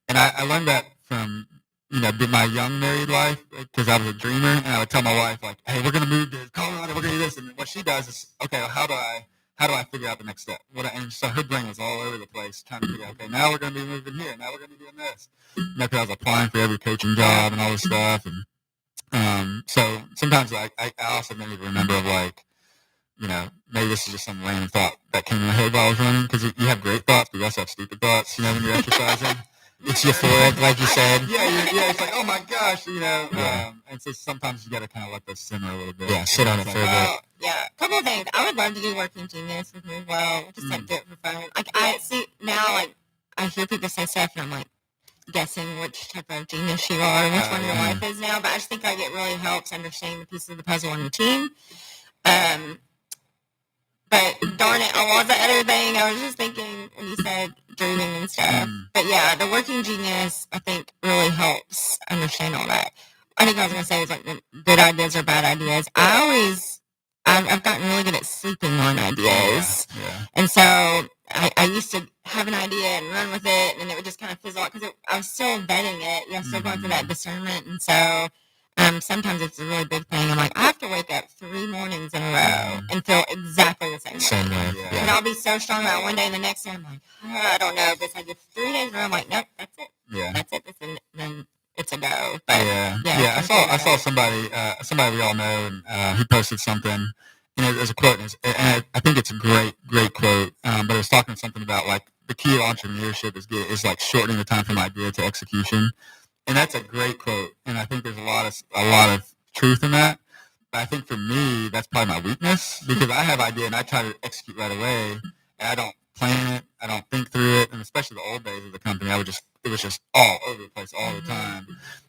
And I learned that from my young married life because I was a dreamer, and I would tell my wife like, hey, we're gonna move to Colorado, we're gonna do this, and what she does is, okay, well, how do I figure out the next step? And so her brain was all over the place trying to figure out, okay, now we're gonna be moving here, now we're gonna be doing this. Because I was applying for every coaching job and all this stuff, and so sometimes I also maybe remember of like, maybe this is just some random thought that came in my head while I was running, because you have great thoughts, but you also have stupid thoughts, when you're exercising. It's euphoric, like you said. Yeah, it's like, oh my gosh, and so sometimes you got to kind of let those simmer a little bit. Yeah, sit on it for a bit. Yeah, a couple of things. I would love to do Working Genius with me as well. Just like do it for fun. Like I see now, like I hear people say stuff, and I'm like guessing which type of genius you are and which one your life is now. But I just think like it really helps understanding the pieces of the puzzle on your team. But darn it, what was the other thing? I was just thinking when you said dreaming and stuff. But yeah, the Working Genius, I think, really helps understand all that. I think I was going to say is like good ideas or bad ideas. I've gotten really good at sleeping on ideas. Yeah. And so I used to have an idea and run with it, and it would just kind of fizzle out because I was still vetting it. You're still going through that discernment. And so sometimes it's a really big thing. I'm like, I have to wake up 3 mornings in a row and feel exactly the same way. Yeah. And I'll be so strong about one day, and the next day I'm like, I don't know. This I get 3 days in a row. I'm like, nope, that's it. Yeah. That's it. Then it's a go. But, I saw somebody we all know, and he posted something. There's a quote, and I think it's a great quote. But it was talking something about like the key to entrepreneurship is like shortening the time from idea to execution. And that's a great quote, and I think there's a lot of truth in that. But I think for me, that's probably my weakness because I have idea and I try to execute right away, and I don't plan it, I don't think through it, and especially the old days of the company, it was just all over the place all the time.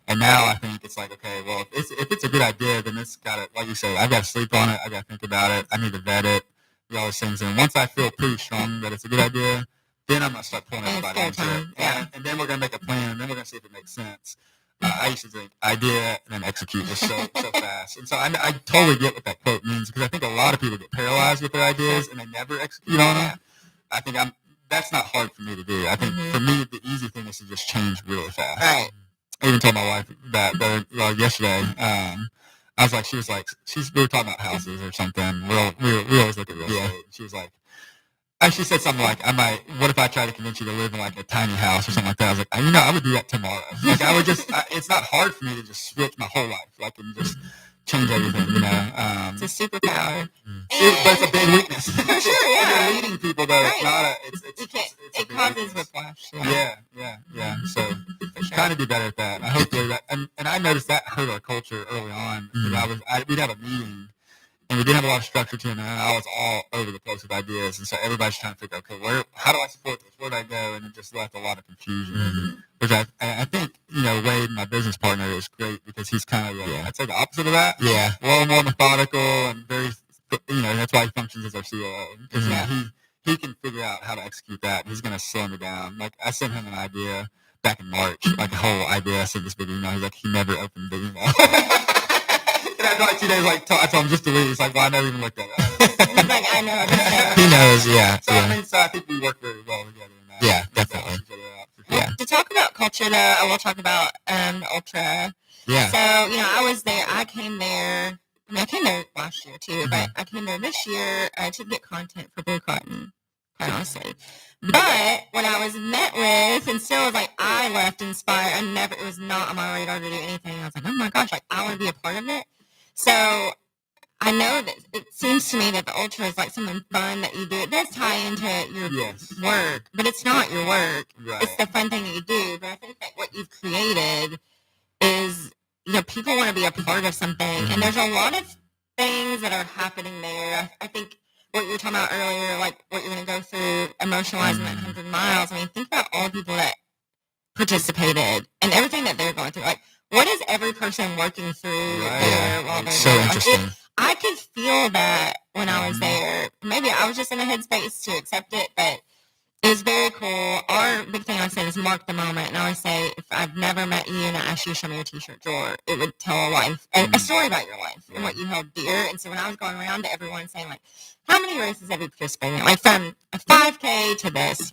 And now I think it's like, okay, well, if it's a good idea, then it's got to, like you said, I've got to sleep on it, I've got to think about it, I need to vet it, do all those things. And once I feel pretty strong that it's a good idea, then I'm going to start pulling everybody into it. And then we're going to make a plan, and then we're going to see if it makes sense. I used to think idea and then execute was so fast. And so I totally get what that quote means because I think a lot of people get paralyzed with their ideas and they never execute on them. I think that's not hard for me to do. I think for me, the easy thing is to just change really fast. Right. I even told my wife that yesterday. I was like, we were talking about houses or something. We always look at real estate. She was like, she said something like, what if I try to convince you to live in like a tiny house or something like that? I was like, I would do that tomorrow. Like I would it's not hard for me to just switch my whole life, like and just change everything, It's a superpower. But it's a big weakness. For sure, yeah. When you're leading people, though, it's not it causes whiplash. Yeah. So trying to do better at that. I hope that, and I noticed that hurt our culture early on. We'd have a meeting. And we didn't have a lot of structure to it, and I was all over the place with ideas. And so everybody's trying to figure out, okay, how do I support this? Where do I go? And it just left a lot of confusion. Which I think, Wade, my business partner, is great because he's kind of, I'd say the opposite of that. Yeah. A little more methodical and very, that's why he functions as our COO. Because he can figure out how to execute that. He's going to slow me down. Like, I sent him an idea back in March, like a whole idea. I sent this big email. He's like, he never opened the email. After like 2 days, I told him just to leave. He's like, well, I never even looked at it. He's like, I know. He knows, yeah. So I think we work very well together in that. Yeah, definitely. Yeah. To talk about culture, though, I will talk about Ultra. Yeah. So, I was there. I came there last year, too, but I came there this year to get content for BlueCotton, quite honestly. But when I was met with, and still was like, I left inspired. It was not on my radar to do anything. I was like, oh my gosh, I want to be a part of it. So I know that it seems to me that the Ultra is like something fun that you do. It does tie into your work, but it's not your work. Right. It's the fun thing that you do. But I think that what you've created is, people want to be a part of something. And there's a lot of things that are happening there. I think what you were talking about earlier, like what you're going to go through, emotionalizing that 100 miles. I mean, think about all the people that participated and everything that they're going through. Like, what is every person working through there while they're so there? interesting. I could feel that when I was there. Maybe I was just in a headspace to accept it, but it was very cool. Our big thing I said is mark the moment. And I always say, if I've never met you and I asked you to show me your t-shirt drawer, it would tell a story about your life and what you held dear. And so when I was going around to everyone saying, like, how many races have you participated in? Like, from a 5K to this,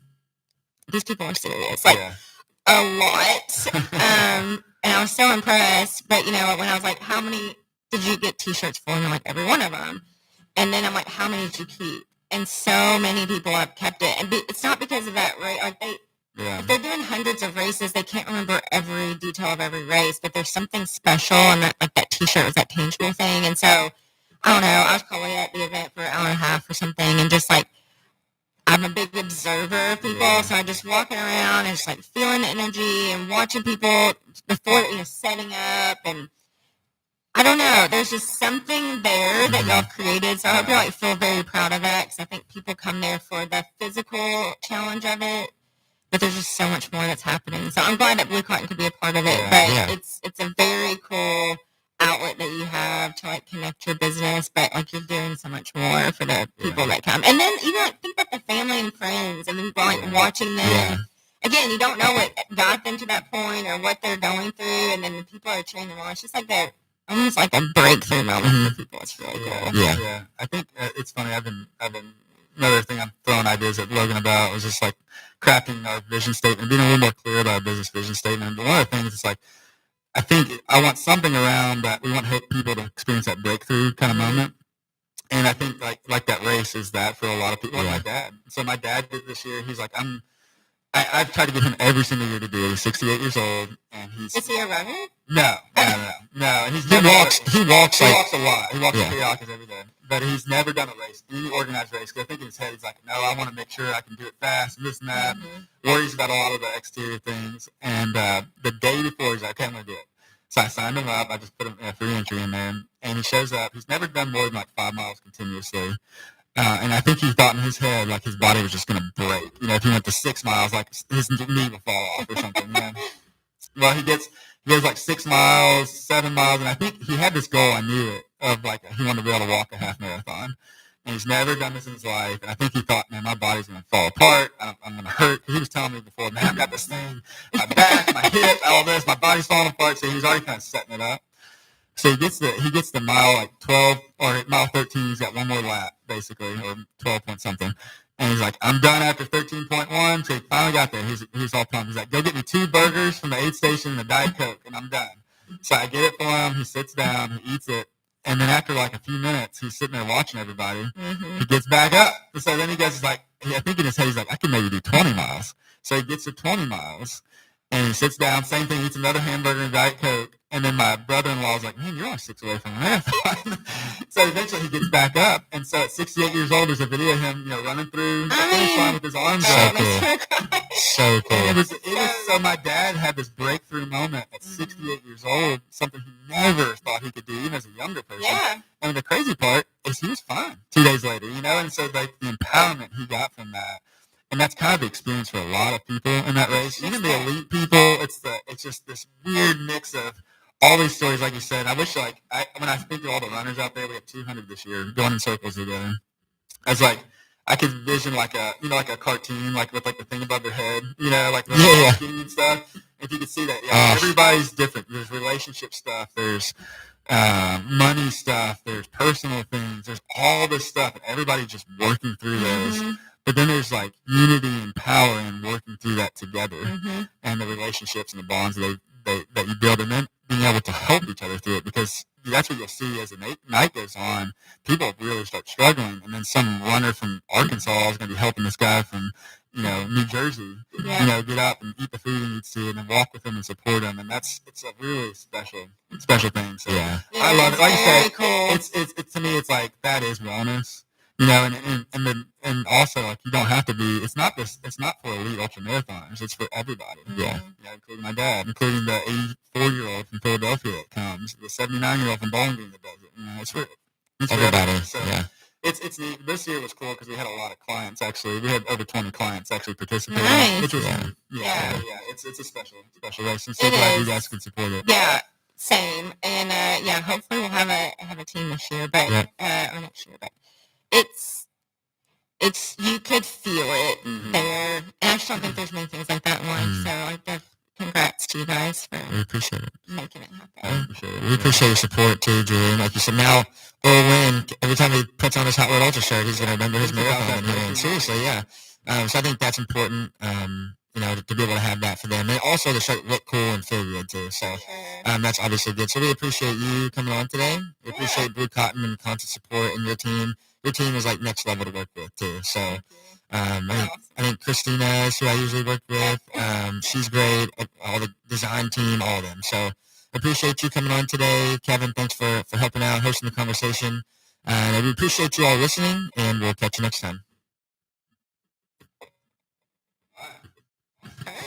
these people are serious. Like, a lot. And I was so impressed. But, when I was like, how many did you get t-shirts for? And I'm like, every one of them. And then I'm like, how many did you keep? And so many people have kept it. And it's not because of that, right? Like if they're doing hundreds of races, they can't remember every detail of every race. But there's something special. And that t-shirt was that tangible thing. And so, I don't know. I was probably at the event for an hour and a half or something. And just like, I'm a big observer of people, so I just walking around and just like feeling the energy and watching people before, setting up, and I don't know. There's just something there that y'all created, so I hope you feel very proud of that, because I think people come there for the physical challenge of it, but there's just so much more that's happening. So I'm glad that BlueCotton could be a part of it, but it's a very cool outlet that you have to like connect your business, but like you're doing so much more for the people that come. And then think about the family and friends and then like watching them. Again, you don't know what got them to that point or what they're going through, and then the people are cheering them on. It's just like that, almost like a breakthrough moment for people. It's really cool. Yeah. I think it's funny. I've been another thing I'm throwing ideas at Logan about was just like crafting our vision statement, being a little more clear about our business vision statement. But one of the things is like, I think I want something around that we want people to experience that breakthrough kind of moment. And I think like that race is that for a lot of people, like my dad. So my dad did this year. He's like, I've tried to get him every single year to do it. He's 68 years old, and he's... Is he a runner? No. He's he walks a lot. He walks the Yakas every day. But he's never done a race, any organized race. Because I think in his head, he's like, no, I want to make sure I can do it fast, and this and that. Worries about a lot of the exterior things. And the day before, he's like, okay, I'm going to do it. So I signed him up. I just put him a free entry in there. And he shows up. He's never done more than like 5 miles continuously. And I think he thought in his head, like, his body was just going to break. If he went to 6 miles, like, his knee would fall off or something, Well, he goes like 6 miles, 7 miles, and I think he had this goal, I knew it, of, like, he wanted to be able to walk a half marathon. And he's never done this in his life. And I think he thought, man, my body's going to fall apart. I'm going to hurt. He was telling me before, man, I've got this thing, my back, my hip, all this, my body's falling apart. So he was already kind of setting it up. So he gets the mile like 12 or mile 13. He's got one more lap basically, or 12 point something. And he's like, I'm done after 13.1. So he finally got there. He's all pumped. He's like, go get me 2 burgers from the aid station and a Diet Coke, and I'm done. So I get it for him. He sits down. He eats it. And then after like a few minutes, he's sitting there watching everybody. Mm-hmm. He gets back up. And so then he goes, I think in his head, he's like, I can maybe do 20 miles. So he gets to 20 miles. And he sits down, same thing, eats another hamburger and Diet Coke. And then my brother-in-law was like, man, you're only 6 away from a marathon. So eventually he gets back up. And so at 68 years old, there's a video of him, running through the finish line with his arms up. So cool. And it was so my dad had this breakthrough moment at 68 years old, something he never thought he could do, even as a younger person. Yeah. And the crazy part is he was fine 2 days later, and so like the empowerment he got from that. And that's kind of the experience for a lot of people in that race. Even the elite people, it's just this weird mix of all these stories, like you said. I wish, when I think of all the runners out there, we have 200 this year going in circles together. I could envision like a cartoon, like with like the thing above their head, like the walking and stuff. If you could see that, everybody's different. There's relationship stuff. There's money stuff. There's personal things. There's all this stuff, and everybody just working through those. Mm-hmm. But then there's like unity and power and working through that together, and the relationships and the bonds that you build, and then being able to help each other through it, because that's what you'll see as the night goes on. People really start struggling, and then some runner from Arkansas is going to be helping this guy from New Jersey, get up and eat the food he needs to, and then walk with him and support him, and it's a really special thing. So I love it. Like you said, cool. It's to me, it's like that is wellness. And also like you don't have to be. It's not for elite ultra marathoners. It's for everybody. Yeah, including my dad, including the 84-year-old from Philadelphia that comes, the 79-year-old from Bowling Green that does it. It's for everybody. So it's neat. This year was cool because we had a lot of clients. Actually, we had over 20 clients actually participating. Nice. Which was It's a special race. I'm so glad you guys can support it. Yeah. Same. And hopefully we'll have a team this year, but or next year, but. It's you could feel it there, and I just don't think there's many things like that in life. So congrats to you guys for making it happen. We appreciate your support too, Julie. And like you said, now Earl Wynn, every time he puts on his Hot Rod Ultra shirt, he's going to remember his marathon. And seriously, so I think that's important. To be able to have that for them. And also the shirt look cool and feel good too. So that's obviously good. So we appreciate you coming on today. We appreciate BlueCotton and constant support and your team. Your team is like next level to work with too. So I think Christina is who I usually work with. She's great. All the design team, all of them. So appreciate you coming on today. Kevin, thanks for helping out, hosting the conversation. And we appreciate you all listening, and we'll catch you next time.